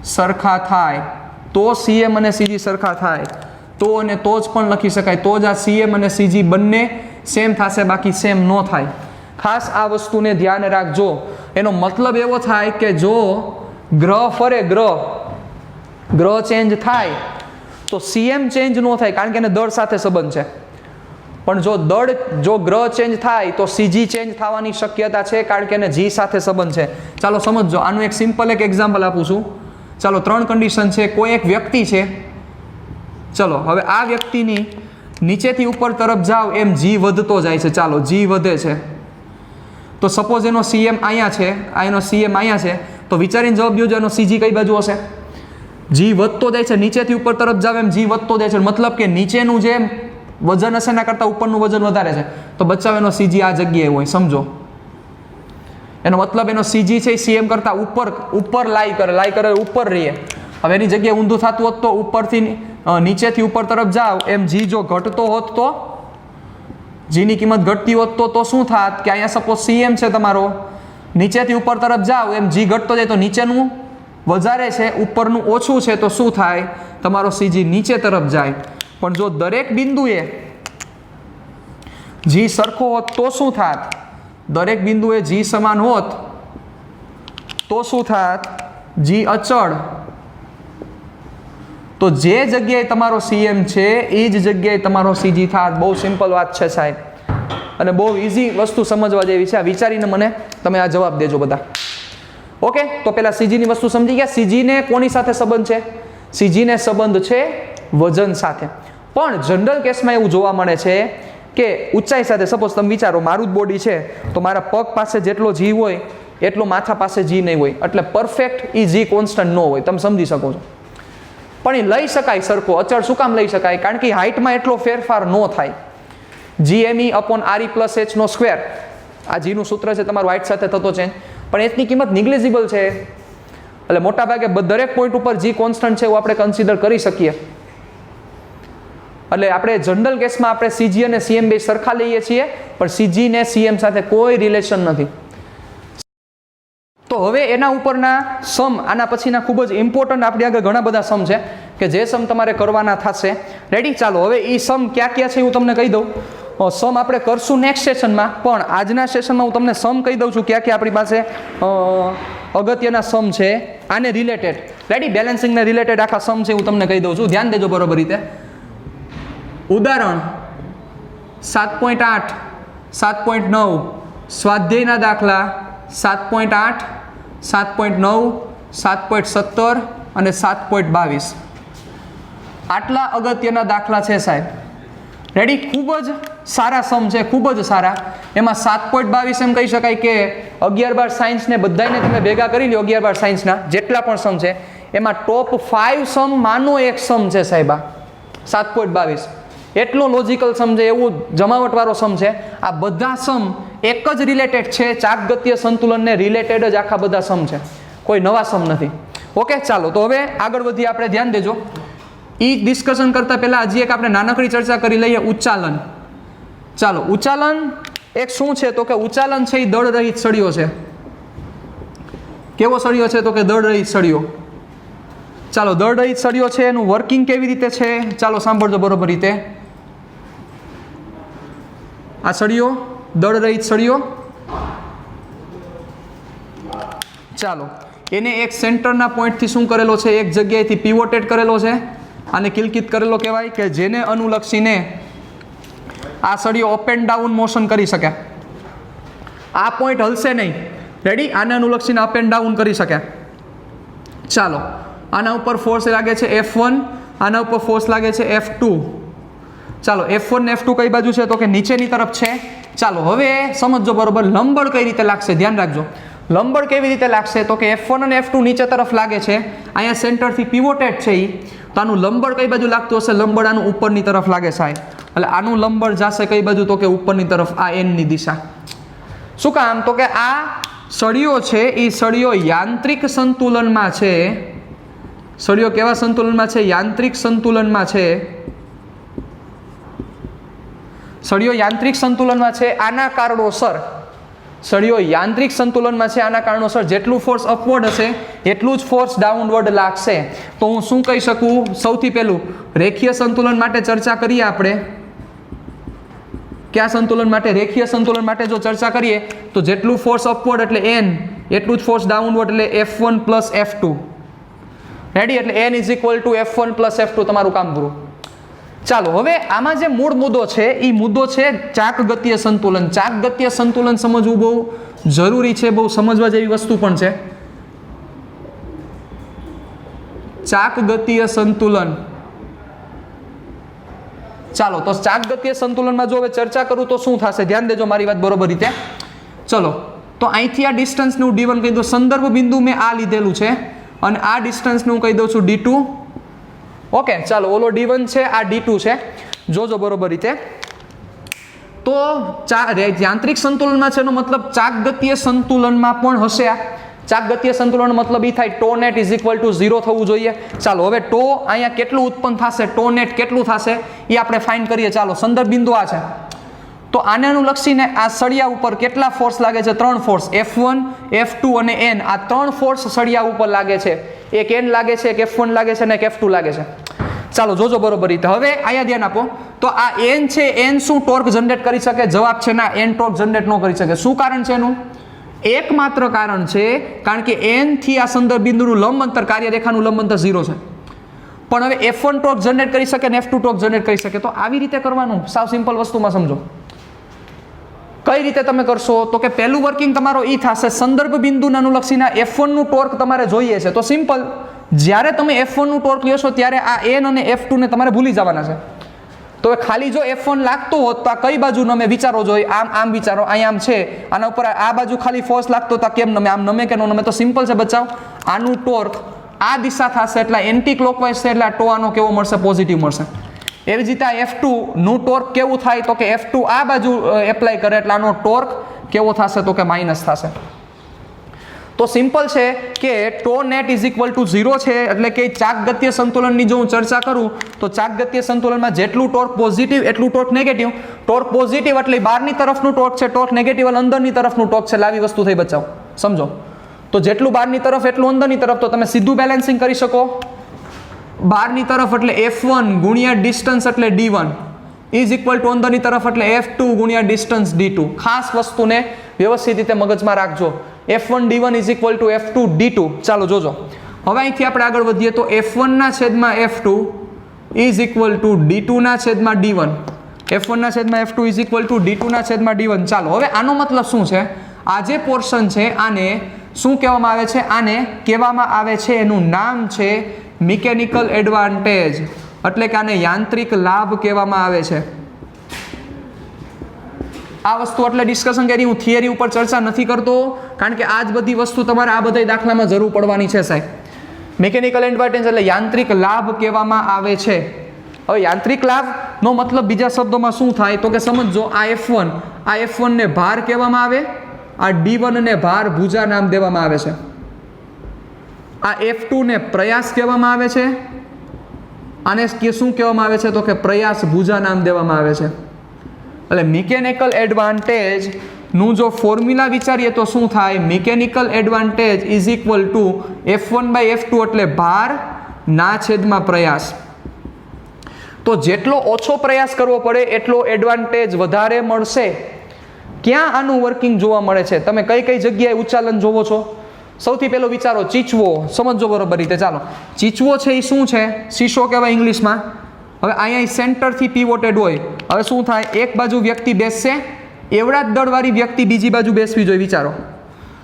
સરખા થાય, તો cm અને cg સરખા થાય, તો અને તો જ પણ લખી શકાય, તો જ આ cm અને cg બંને સેમ થશે, બાકી સેમ ન થાય. ખાસ આ વસ્તુને ધ્યાન રાખજો. એનો મતલબ એવો થાય કે જો ગ્રહ ફરે, ગ્રહ ચેન્જ થાય તો cm ચેન્જ ન થાય, કારણ કે એને દળ સાથે સંબંધ છે. પણ જો ગ્રહ ચેન્જ થાય તો cg ચેન્જ થવાની શક્યતા છે, કારણ કે એને g સાથે સંબંધ છે. ચાલો સમજો. આનું એક સિમ્પલ એક એક્ઝામ્પલ આપું છું. ચાલો 3 કન્ડિશન છે. કોઈ એક વ્યક્તિ છે, ચલો હવે આ વ્યક્તિની નીચેથી ઉપર તરફ જાઓ એમ g વધતો જાય છે. ચાલો g વધે છે તો સપોઝ એનો cm અહીંયા છે, આ એનો cm અહીંયા છે, તો વિચારીને જવાબ દો એનો cg કઈ બાજુ હશે? g વધતો જાય છે, નીચેથી ઉપર તરફ જાવ એમ g વધતો જાય છે, મતલબ કે નીચેનું જે વજન હશે એના કરતાં ઉપરનું વજન વધારે છે, તો બચાવ એનો cg આ જગ્યાએ હોય. સમજો એનો મતલબ એનો cg છે cm કરતાં ઉપર લાઈ કરે ઉપર રહીએ. હવે એની જગ્યાએ ઊંધું થતું હોત તો ઉપરથી નીચેથી ઉપર તરફ જાઓ એમ g જો ઘટતો હોત તો g ની કિંમત ઘટતી હોત તો શું થાત કે અહીંયા સપોઝ cm છે તમારો, નીચેથી ઉપર તરફ જાઓ એમ g ઘટતો જાય તો નીચેનું વધારે છે, ઉપરનું ઓછું છે, તો શું થાય? તમારો cg નીચે તરફ જાય. પણ જો દરેક બિંદુએ g સરખો હોત તો શું થાત? દરેક બિંદુએ g સમાન હોત તો શું થાત? g અચળ, તો જે જગ્યાએ તમારો cm છે એ જ જગ્યાએ તમારો cg થાત. બહુ સિમ્પલ વાત છે સાહેબ, અને બહુ ઇઝી વસ્તુ સમજવા જેવી છે. આ વિચારીને મને તમે આ જવાબ દેજો બધા. ઓકે, તો પેલા cg ની વસ્તુ સમજી ગયા. cg ને કોની સાથે સંબંધ છે? cg ને સંબંધ છે વજન સાથે. પણ જનરલ કેસમાં એવું જોવા મળે છે કે ઊંચાઈ સાથે, સપોઝ તમે વિચારો મારું જ બોડી છે તો મારા પગ પાસે જેટલો g હોય એટલો માથા પાસે g નહીં હોય, એટલે પરફેક્ટ એ g કોન્સ્ટન્ટ ન હોય. તમે સમજી શકો છો. પણ એ લઈ શકાય સરખો, અચળ. શું કામ લઈ શકાય? કારણ કે હાઇટમાં એટલો ફેરફાર ન થાય. gme/re+h², આ g નું સૂત્ર છે તમારું, હાઇટ સાથે થતો ચેન્જ, પણ એની કિંમત નિગ્લિજિબલ છે. એટલે મોટાભાગે દરેક પોઈન્ટ ઉપર g કોન્સ્ટન્ટ છે એવું આપણે કન્સિડર કરી શકીએ. એટલે આપણે જનરલ કેસમાં આપણે cg અને cm બે સરખા લઈએ છીએ, પણ cg ને cm સાથે કોઈ રિલેશન નથી. તો હવે એના ઉપરના સમ, આના પછીના ખૂબ જ ઇમ્પોર્ટન્ટ, આપણી આગળ ઘણા બધા સમ છે કે જે સમ તમારે કરવાના થશે. રેડી? ચાલો હવે એ સમ ક્યાં ક્યાં છે હું તમને કહી દઉં. સમ આપણે કરશું નેક્સ્ટ સેશનમાં, પણ આજના સેશનમાં હું તમને સમ કહી દઉં છું ક્યાં ક્યાં આપણી પાસે અગત્યના સમ છે આને રિલેટેડ. રેડી? બેલેન્સિંગને રિલેટેડ આખા સમ છે હું તમને કહી દઉં છું. ધ્યાન દેજો બરોબર રીતે. ઉદાહરણ 7.8, 7.9, સ્વાધ્યાયના દાખલા 7.8, 7.9, 7.17 અને 7.22. આટલા અગત્યના દાખલા છે સાહેબ. રેડી? ખૂબ જ સારા સમ છે, ખૂબ જ સારા. એમાં 7.22 એમ કહી શકાય કે 11-12 સાયન્સને બધાને તમે ભેગા કરી લો, 11-12 સાયન્સના જેટલા પણ સમ છે એમાં ટોપ 5 સમ માનો એક સમ છે સાહેબ. આ 7.22 એટલો લોજિકલ સમ છે, એવું જમાવટવાળો સમ છે. આ બધા સમ એક જ રિલેટેડ છે, ચાકગત્ય સંતુલનને રિલેટેડ જ આખા બધા સમ છે, કોઈ નવા સમ નથી. ઓકે, ચાલો તો હવે આગળ વધીએ આપણે. ધ્યાન દેજો. ડિસ્કશન કરતા પહેલા હજી એક આપણે નાનકડી ચર્ચા કરી લઈએ. ઉચ્ચાલન. ચાલો, ઉચ્ચાલન એક શું છે તો કે ઉચ્ચાલન છે એ દળ રહિત સળિયો છે. કેવો સળિયો છે તો કે દળ રહિત સળિયો. ચાલો, દળ રહિત સળિયો છે, એનું વર્કિંગ કેવી રીતે છે ચાલો સાંભળજો બરોબર રીતે. આ સળિયો દળ રહિત સળિયો, ચાલો એને એક સેન્ટરના પોઈન્ટથી શું કરેલો છે, એક જગ્યાએથી પિવોટેડ કરેલો છે. આને કિલકિત કરેલો કહેવાય કે જેને અનુલક્ષીને આ સળિયો અપ એન્ડ ડાઉન મોશન કરી શકે. આ પોઈન્ટ હલશે નહીં. રેડી? આને અનુલક્ષીને અપ એન્ડ ડાઉન કરી શકે. ચાલો, આના ઉપર ફોર્સ લાગે છે F1, આના ઉપર ફોર્સ લાગે છે F2. ચાલો, F1 ને F2 કઈ બાજુ છે તો કે નીચેની તરફ છે. ચાલો હવે સમજો બરોબર લંબબળ કઈ રીતે લાગશે, ધ્યાન રાખજો. લંબબળ કેવી રીતે લાગશે તો કે F1 અને F2 નીચે તરફ લાગે છે, અહીંયા સેન્ટરથી પિવોટેડ છે તો આનું લંબબળ કઈ બાજુ લાગતું હશે? લંબબળ આનું ઉપરની તરફ લાગે સાહેબ, એટલે આનું લંબબળ જશે કઈ બાજુ તો કે ઉપરની તરફ, આ n ની દિશા. શું કામ તો કે આ સળિયો છે એ સળિયો યાંત્રિક સંતુલનમાં છે. સળિયો કેવા સંતુલનમાં છે? યાંત્રિક સંતુલનમાં છે. સળિયો યાંત્રિક સંતુલનમાં છે. આના કારણોસર સળિયો યાંત્રિક સંતુલનમાં છે, આના કારણોસર જેટલું ફોર્સ અપવર્ડ હશે એટલું જ ફોર્સ ડાઉનવર્ડ લાગશે. તો હું શું કહી શકું? સૌથી પહેલું રેખીય સંતુલન માટે ચર્ચા કરીએ આપણે. કયા સંતુલન માટે? રેખીય સંતુલન માટે જો ચર્ચા કરીએ તો જેટલું ફોર્સ અપવર્ડ એટલે n, એટલું જ ફોર્સ ડાઉનવર્ડ એટલે F1 પ્લસ F2. રેડી? એટલે n is equal to F1 plus F2, તમારું કામ પૂરું. ચાલો, હવે આમાં જે મૂળ મુદ્દો છે એ મુદ્દો છે ચાકગતીય સંતુલન. ચાકગતીય સંતુલન સમજવું બહુ જરૂરી છે, બહુ સમજવા જેવી વસ્તુ પણ છે. ચાકગતીય સંતુલન. ચાલો, તો ચાકગતીય સંતુલનમાં જો હવે ચર્ચા કરું તો શું થશે? ધ્યાન દેજો મારી વાત બરોબર રીતે. ચલો, તો અહીંથી આ ડિસ્ટન્સને હું d1 કહી દઉં. સંદર્ભ બિંદુ મેં આ લીધેલું છે અને આ ડિસ્ટન્સને હું કહી દઉં છું d2. ઓકે, ચાલો, ઓલો d1 છે, આ d2 છે. જોજો બરોબર રીતે. તો યાંત્રિક સંતુલનમાં છે એનો મતલબ ચાકગતીય સંતુલનમાં પણ હશે. આ ચાકગતીય સંતુલનનો મતલબ એ થાય ટો નેટ ઇઝ ઇક્વલ ટુ 0 થવું જોઈએ. ચાલો, હવે ટો અહીંયા કેટલું ઉત્પન્ન થશે, ટો નેટ કેટલું થશે એ આપણે ફાઇન્ડ કરીએ. ચાલો, સંદર્ભ બિંદુ આ છે, તો આને અનુલક્ષીને આ સળિયા ઉપર કેટલા ફોર્સ લાગે છે? 3 ફોર્સ, F1, F2 અને n. આ 3 ફોર્સ સળિયા ઉપર લાગે છે. એક n લાગે છે, એક F1 લાગે છે અને એક F2 લાગે છે. ચાલો, જોજો બરોબર રીતે. હવે અહીંયા ધ્યાન આપો, તો આ n છે, n શું ટોર્ક જનરેટ કરી શકે? જવાબ છે ના, n ટોર્ક જનરેટ ન કરી શકે. શું કારણ છે એનું? એકમાત્ર કારણ છે કારણ કે n થી આ સંદર્ભ બિંદુનું લંબ અંતર, કાર્યરેખાનું લંબ અંતર 0 છે. પણ હવે F1 ટોર્ક જનરેટ કરી શકે ને F2 ટોર્ક જનરેટ કરી શકે. તો આવી રીતે કરવાનું, સાવ સિમ્પલ વસ્તુમાં સમજો. કઈ રીતે તમે કરશો તો કે પહેલું વર્કિંગ તમારો ઈ થશે, સંદર્ભ બિંદુને અનુલક્ષીને F1 નું ટોર્ક તમારે જોઈએ છે. તો સિમ્પલ, જ્યારે તમે F1 નું ટોર્ક લેશો ત્યારે આ n અને F2 ને તમારે ભૂલી જવાના છે. તો ખાલી જો F1 લાગતું હોત તો આ કઈ બાજુ નમે? વિચારો જોઈએ, આમ વિચારો, અહીંયા આમ છે, આના ઉપર આ બાજુ ખાલી ફોર્સ લાગતો તો કેમ નમે? આમ નમે કે નો નમે? તો સિમ્પલ છે બચાવ, આનું ટોર્ક આ દિશા થશે એટલે એન્ટી ક્લોકવાઇઝ છે એટલે આ ટો આનો કેવો મળશે? પોઝિટિવ મળશે. એવી જ રીતે આ F2 નું ટોર્ક કેવું થાય તો કે F2 આ બાજુ એપ્લાય કરે એટલે આનો ટોર્ક કેવો થશે તો કે માઇનસ થશે. તો સિમ્પલ છે કે ટો નેટ ઇઝ ઇક્વલ ટુ 0 છે. એટલે કે ચાકગતીય સંતુલનની જો હું ચર્ચા કરું તો ચાકગતીય સંતુલનમાં જેટલું ટોર્ક પોઝિટિવ એટલું ટોર્ક નેગેટિવ. ટોર્ક પોઝિટિવ એટલે બહારની તરફનું ટોર્ક છે, ટોર્ક નેગેટિવ એટલે અંદરની તરફનું ટોર્ક છે. લાવી વસ્તુ થઈ બચાવ, સમજો. તો જેટલું બહારની તરફ એટલું અંદરની તરફ, તો તમે સીધું બેલેન્સિંગ કરી શકો. બહારની તરફ એટલે F1 ગુણ્યા ડિસ્ટન્સ એટલે d1 ઇઝ ઇક્વલ ટુ અંદરની તરફ એટલે F2 ગુણ્યા ડિસ્ટન્સ d2. ખાસ વસ્તુને વ્યવસ્થિત રીતે મગજમાં રાખજો. F1 d1 is equal two F2 d2. ચાલો જોજો, હવે અહીંથી આપણે આગળ વધીએ તો F1 ના છેદમાં F2 is equal two d2 ના છેદમાં d1. F1 ના છેદમાં F2 is equal two d2 ના છેદમાં d1. ચાલો, હવે આનો મતલબ શું છે? આ જે પોર્શન છે આને શું કહેવામાં આવે છે? આને કહેવામાં આવે છે, એનું નામ છે મિકેનિકલ એડવાન્ટેજ, એટલે કે આને યાંત્રિક લાભ કહેવામાં આવે છે. આ વસ્તુ એટલે ડિસ્કશન કરી, હું થિયરી ઉપર ચર્ચા નથી કરતો કારણ કે આ જ બધી વસ્તુ તમારે આ બધા દાખલામાં જરૂર પડવાની છે સાહેબ. મિકેનિકલ એડવાન્ટેજ એટલે યાંત્રિક લાભ કહેવામાં આવે છે. હવે યાંત્રિક લાભનો મતલબ બીજા શબ્દોમાં શું થાય તો કે સમજો, આ F1 ને ભાર કહેવામાં આવે, આ d1 ને ભાર ભુજા નામ દેવામાં આવે છે, આ F2 ને પ્રયાસ કહેવામાં આવે છે, આને શું કહેવામાં આવે છે તો કે પ્રયાસ ભુજા નામ દેવામાં આવે છે. એટલે મિકેનિકલ એડવાન્ટેજ નું જો ફોર્મ્યુલા વિચારીએ તો શું થાય? Mechanical advantage is equal to F1 by F2 એટલે ભાર ના છેદમાં પ્રયાસ. તો જેટલો ઓછો પ્રયાસ કરવો પડે એટલો એડવાન્ટેજ વધારે મળશે. ક્યાં આનું વર્કિંગ જોવા મળે છે? તમે કઈ કઈ જગ્યાએ ઉચ્ચાલન જોવો છો? સૌથી પહેલો વિચારો ચીચવો, સમજો બરોબર રીતે. ચાલો, ચીચવો છે એ શું છે? શીશો કહેવાય ઇંગ્લિશમાં. હવે અહીંયા સેન્ટરથી પિવોટેડ હોય, હવે શું થાય? એક બાજુ વ્યક્તિ બેસશે, એવડા જ દળવાળી વ્યક્તિ બીજી બાજુ બેસવી જોઈએ. વિચારો,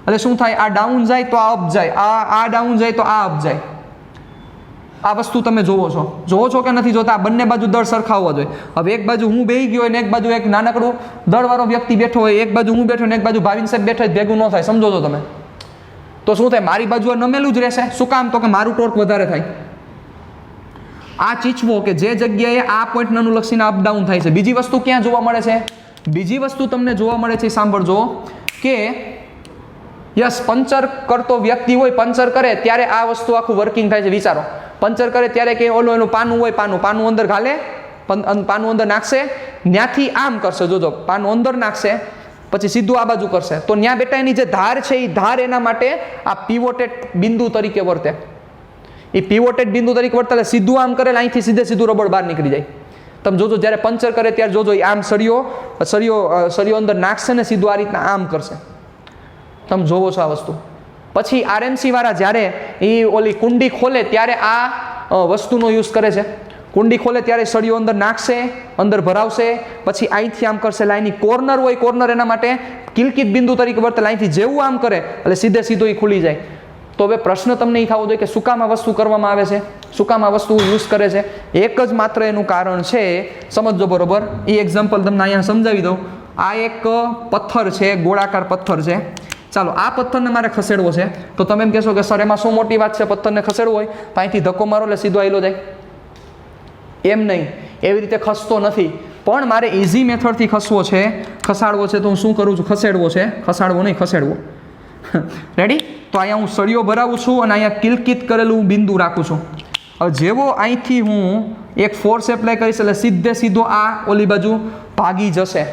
એટલે શું થાય? આ ડાઉન જાય તો આ અપ જાય, આ ડાઉન જાય તો આ અપ જાય. આ વસ્તુ તમે જોવો છો કે નથી જોતા? બંને બાજુ દળ સરખા હોવા જોઈએ. હવે એક બાજુ હું બેહી ગયો અને એક બાજુ એક નાનકડું દળવાળો વ્યક્તિ બેઠો હોય, એક બાજુ હું બેઠો ને એક બાજુ ભાવિન સાહેબ બેઠો, ભેગું ન થાય. સમજો છો તમે? તો શું થાય, મારી બાજુ નમેલું જ રહેશે. શું કામ? તો કે મારું ટોર્ક વધારે થાય. આ ચીચવો કે જે જગ્યાએ આ પોઈન્ટને અનુલક્ષીને અપડાઉન થાય છે. બીજી વસ્તુ ક્યાં જોવા મળે છે? બીજી વસ્તુ તમને જોવા મળે છે, સાંભળજો, કે યસ, પંચર કરતો વ્યક્તિ હોય, પંચર કરે ત્યારે આ વસ્તુ આખું વર્કિંગ થાય છે. વિચારો, પંચર કરે ત્યારે કે ઓલું એનું પાનું હોય, પાનું અંદર ઘાલે, પાનું અંદર નાખશે, ત્યાંથી આમ કરશે, જોજો, પાનું અંદર નાખશે, પછી સીધું આ બાજુ કરશે, તો ત્યાં બેટા એની જે ધાર છે એ ધાર એના માટે આ પિવોટેડ બિંદુ તરીકે વર્તે. એ પિવોટેડ બિંદુ તરીકે વર્તે એટલે સીધું આમ કરે, અહીંથી સીધું રબડ બહાર નીકળી જાય. તમે જોજો, જ્યારે પંચર કરે ત્યારે જોજો, એ આમ સળિયો અંદર નાખશે ને સીધું આ રીતના આમ કરશે. તમે જોવો છો આ વસ્તુ. પછી આરએમસી વાળા જ્યારે એ ઓલી કુંડી ખોલે ત્યારે આ વસ્તુનો યુઝ કરે છે. કુંડી ખોલે ત્યારે સળિયો અંદર નાખશે, અંદર ભરાવશે, પછી અહીંથી આમ કરશે, લાઈનની કોર્નર હોય, કોર્નર એના માટે કિલકિત બિંદુ તરીકે વર્તે, અહીંથી જેવું આમ કરે એટલે સીધો એ ખુલી જાય. તો હવે પ્રશ્ન તમને એ થવો જોઈએ કે શું કામ આ વસ્તુ કરવામાં આવે છે, શું કામ આ વસ્તુ યુઝ કરે છે? એક જ માત્ર એનું કારણ છે, સમજજો બરોબર. એ એક્ઝામ્પલ તમને અહીંયા સમજાવી દઉં. આ એક પથ્થર છે, ગોળાકાર પથ્થર છે. ચાલો, આ પથ્થરને મારે ખસેડવો છે, તો તમે એમ કહેશો કે સર એમાં શું મોટી વાત છે, પથ્થરને ખસેડવો હોય તો અહીંથી ધક્કો મારો એટલે સીધો આયલો જાય. એમ નહીં, એવી રીતે ખસતો નથી, પણ મારે ઇઝી મેથડથી ખસવો છે, ખસાડવો છે, તો હું શું કરું છું? ખસેડવો છે, ખસાડવો નહીં, ખસેડવો. રેડી? તો અહીંયા હું સળિયો ભરાવું છું અને અહીંયા કિલકિત કરેલું બિંદુ રાખું છું. હવે જેવો અહીંથી હું એક ફોર્સ એપ્લાય કરીશ એટલે સીધો આ ઓલી બાજુ ભાગી જશે.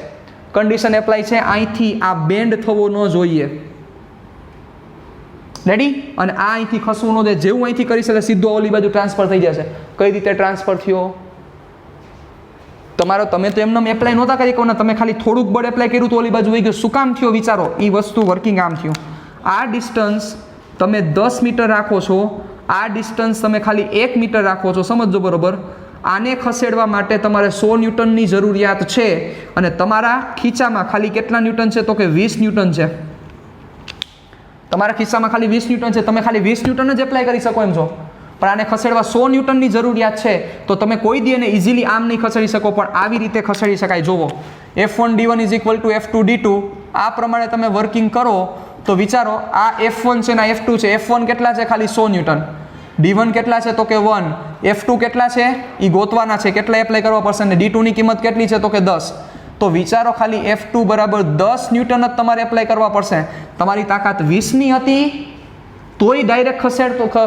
કન્ડિશન એપ્લાય છે, અહીંથી આ બેન્ડ થવો ન જોઈએ. રેડી? અને આ અહીંથી ખસવું ન જોઈએ. જેવું અહીંથી કરીશ એટલે સીધો ઓલી બાજુ ટ્રાન્સફર થઈ જશે. કઈ રીતે ટ્રાન્સફર થયો? તમે તો એમને એપ્લાય નહોતા કરી કહો ને, તમે ખાલી થોડુંક બળ એપ્લાય કર્યું તો ઓલી બાજુ વહી ગયું. શું કામ થયો? વિચારો. એ વસ્તુ વર્કિંગ આમ થયું. આ ડિસ્ટન્સ તમે 10 મીટર રાખો છો, આ ડિસ્ટન્સ તમે ખાલી 1 મીટર રાખો છો. સમજો બરોબર. આને ખસેડવા માટે તમારે 100 ન્યૂટનની જરૂરિયાત છે અને તમારા ખીચામાં ખાલી કેટલા ન્યૂટન છે? તો કે 20 ન્યૂટન છે. તમારા ખિસ્સામાં ખાલી 20 ન્યૂટન છે. તમે ખાલી 20 ન્યૂટન જ એપ્લાય કરી શકો એમ છો, પણ આને ખસેડવા 100 ન્યૂટનની જરૂરિયાત છે. તો તમે કોઈ દી એને ઇઝીલી આમ નહીં ખસેડી શકો, પણ આવી રીતે ખસેડી શકાય. જોવો, F1D1 = F2D2, આ પ્રમાણે તમે વર્કિંગ કરો તો વિચારો, આ F1 છે ને F2 છે. F1 કેટલા છે? ખાલી 100 ન્યૂટન. D1 કેટલા છે? તો કે 1. F2 કેટલા છે? એ ગોતવાના છે, કેટલા એપ્લાય કરવા પડશે, ને D2 ની કિંમત કેટલી છે? તો કે 10. તો વિચારો, ખાલી F2 બરાબર 10 ન્યૂટન જ તમારે એપ્લાય કરવા પડશે. તમારી તાકાત 20ની હતી તોય ડાયરેક્ટ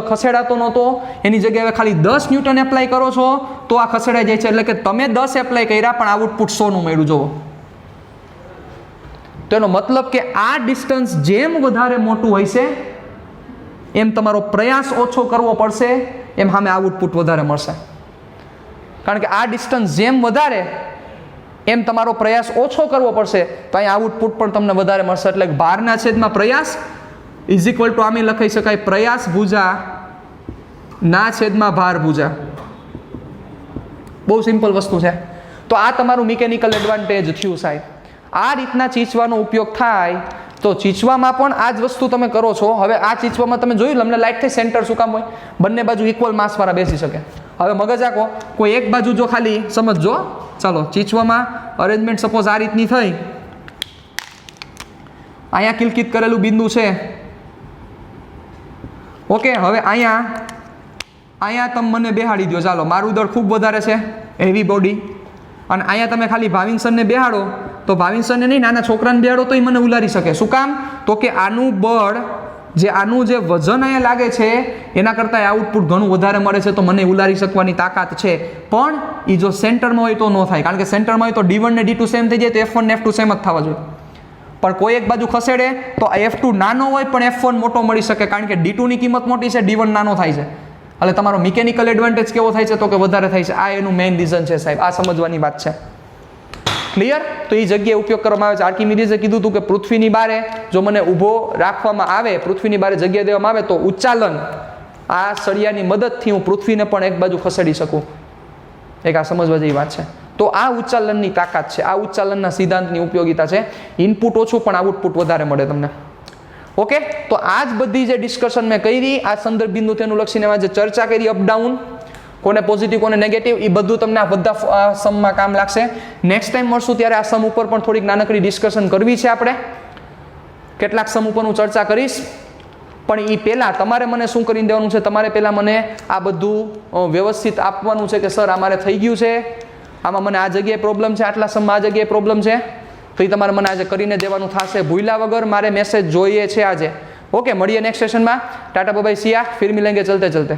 ખસેડાતો નહોતો. એની જગ્યાએ ખાલી 10 ન્યૂટન એપ્લાય કરો છો તો આ ખસેડાઈ જાય છે. એટલે કે તમે 10 એપ્લાય કર્યા પણ આઉટપુટ 100નું મળ્યું. જોવો, તો એનો મતલબ કે આ ડિસ્ટન્સ જેમ વધારે મોટું હોય છે એમ તમારો પ્રયાસ ઓછો કરવો પડશે, એમ સામે આઉટપુટ વધારે મળશે. કારણ કે આ ડિસ્ટન્સ જેમ વધારે એમ તમારો પ્રયાસ ઓછો કરવો પડશે, તો અહીં આઉટપુટ પણ તમને વધારે મળશે. એટલે ભારના છેદમાં પ્રયાસ = આમે લખાઈ શકાય, પ્રયાસ ભુજા ના છેદમાં ભાર ભુજા. બહુ સિમ્પલ વસ્તુ છે. તો આ તમારું મિકેનિકલ એડવાન્ટેજ થયું સાહેબ. આ રીતના ચીચવાનો ઉપયોગ થાય તો ચીચવામાં પણ આ જ વસ્તુ તમે કરો છો. હવે આ ચીચવામાં તમે જોયું, અમને લાઈટ થઈ સેન્ટર શું કામ હોય? બંને બાજુ ઇક્વલ માસવાળા બેસી શકે. હવે મગજ આખો કોઈ એક બાજુ જો ખાલી સમજજો. ચાલો, ચીચવામાં અરેન્જમેન્ટ સપોઝ આ રીતની થઈ, અહીંયા કિલકિત કરેલું બિંદુ છે. ઓકે, હવે અહીંયા તમે મને બેહાડી દો. ચાલો, મારું દળ ખૂબ વધારે છે, હેવી બોડી, અને અહીંયા તમે ખાલી ભાવિનસરને બેહાડો તો ભાવિનસરને નહીં, નાના છોકરાને બેહાડો તો એ મને ઉલારી શકે. શું કામ? તો કે આનું બળ, આનું જે વજન અહીંયા લાગે છે એના કરતાં આઉટપુટ ઘણું વધારે મળે છે, તો મને ઉલારી શકવાની તાકાત છે. પણ એ જો સેન્ટરમાં હોય તો ન થાય, કારણ કે સેન્ટરમાં હોય તો D1 ને D2 સેમ થઈ જાય, તો F1 ને F2 સેમ જ થવા જોઈએ. પણ કોઈ એક બાજુ ખસેડે તો F2 નાનો હોય પણ F1 મોટો મળી શકે, કારણ કે D2 ની કિંમત મોટી છે, D1 નાનો થાય છે. એટલે તમારો મિકેનિકલ એડવાન્ટેજ કેવો થાય છે? તો કે વધારે થાય છે. આ એનું મેઇન રીઝન છે સાહેબ. આ સમજવાની વાત છે. ક્લિયર? તો એ જગ્યાએ ઉપયોગ કરવામાં આવે છે. આર્કિમિડીઝે કીધું હતું કે પૃથ્વીની બારે જો મને ઊભો રાખવામાં આવે, પૃથ્વીની બારે જગ્યા દેવામાં આવે તો ઉચ્ચાલન, આ સળિયાની મદદથી હું પૃથ્વીને પણ એક બાજુ ખસેડી શકું. એક આ સમજવા જેવી વાત છે. તો આ ઉચ્ચાલનની તાકાત છે, આ ઉચ્ચાલનના સિદ્ધાંતની ઉપયોગિતા છે. ઇનપુટ ઓછું પણ આઉટપુટ વધારે મળે તમને. ઓકે, તો આ જ બધી જે ડિસ્કશન મેં કરી, આ સંદર્ભ બિંદુ તેનું લક્ષીને જે ચર્ચા કરી, અપડાઉન, કોને પોઝિટિવ કોને નેગેટિવ, એ બધું તમને આ બધા સમમાં કામ લાગશે. નેક્સ્ટ ટાઈમ મળશું ત્યારે આ સમ ઉપર પણ થોડીક નાનકડી ડિસ્કશન કરવી છે આપણે. કેટલાક સમ ઉપર હું ચર્ચા કરીશ. પણ એ પહેલાં તમારે મને શું કરીને દેવાનું છે, તમારે પહેલાં મને આ બધું વ્યવસ્થિત આપવાનું છે કે સર આ મારે થઈ ગયું છે, આમાં મને આ જગ્યાએ પ્રોબ્લેમ છે, આટલા સમમાં આ જગ્યાએ પ્રોબ્લેમ છે, તો એ તમારે મને આજે કરીને દેવાનું થશે. ભૂલ્યા વગર મારે મેસેજ જોઈએ છે આજે. ઓકે, મળીએ નેક્સ્ટ સેશનમાં. ટાટા બાય બાય, સિયા, ફિર મિલેંગે ચલતે ચલતે.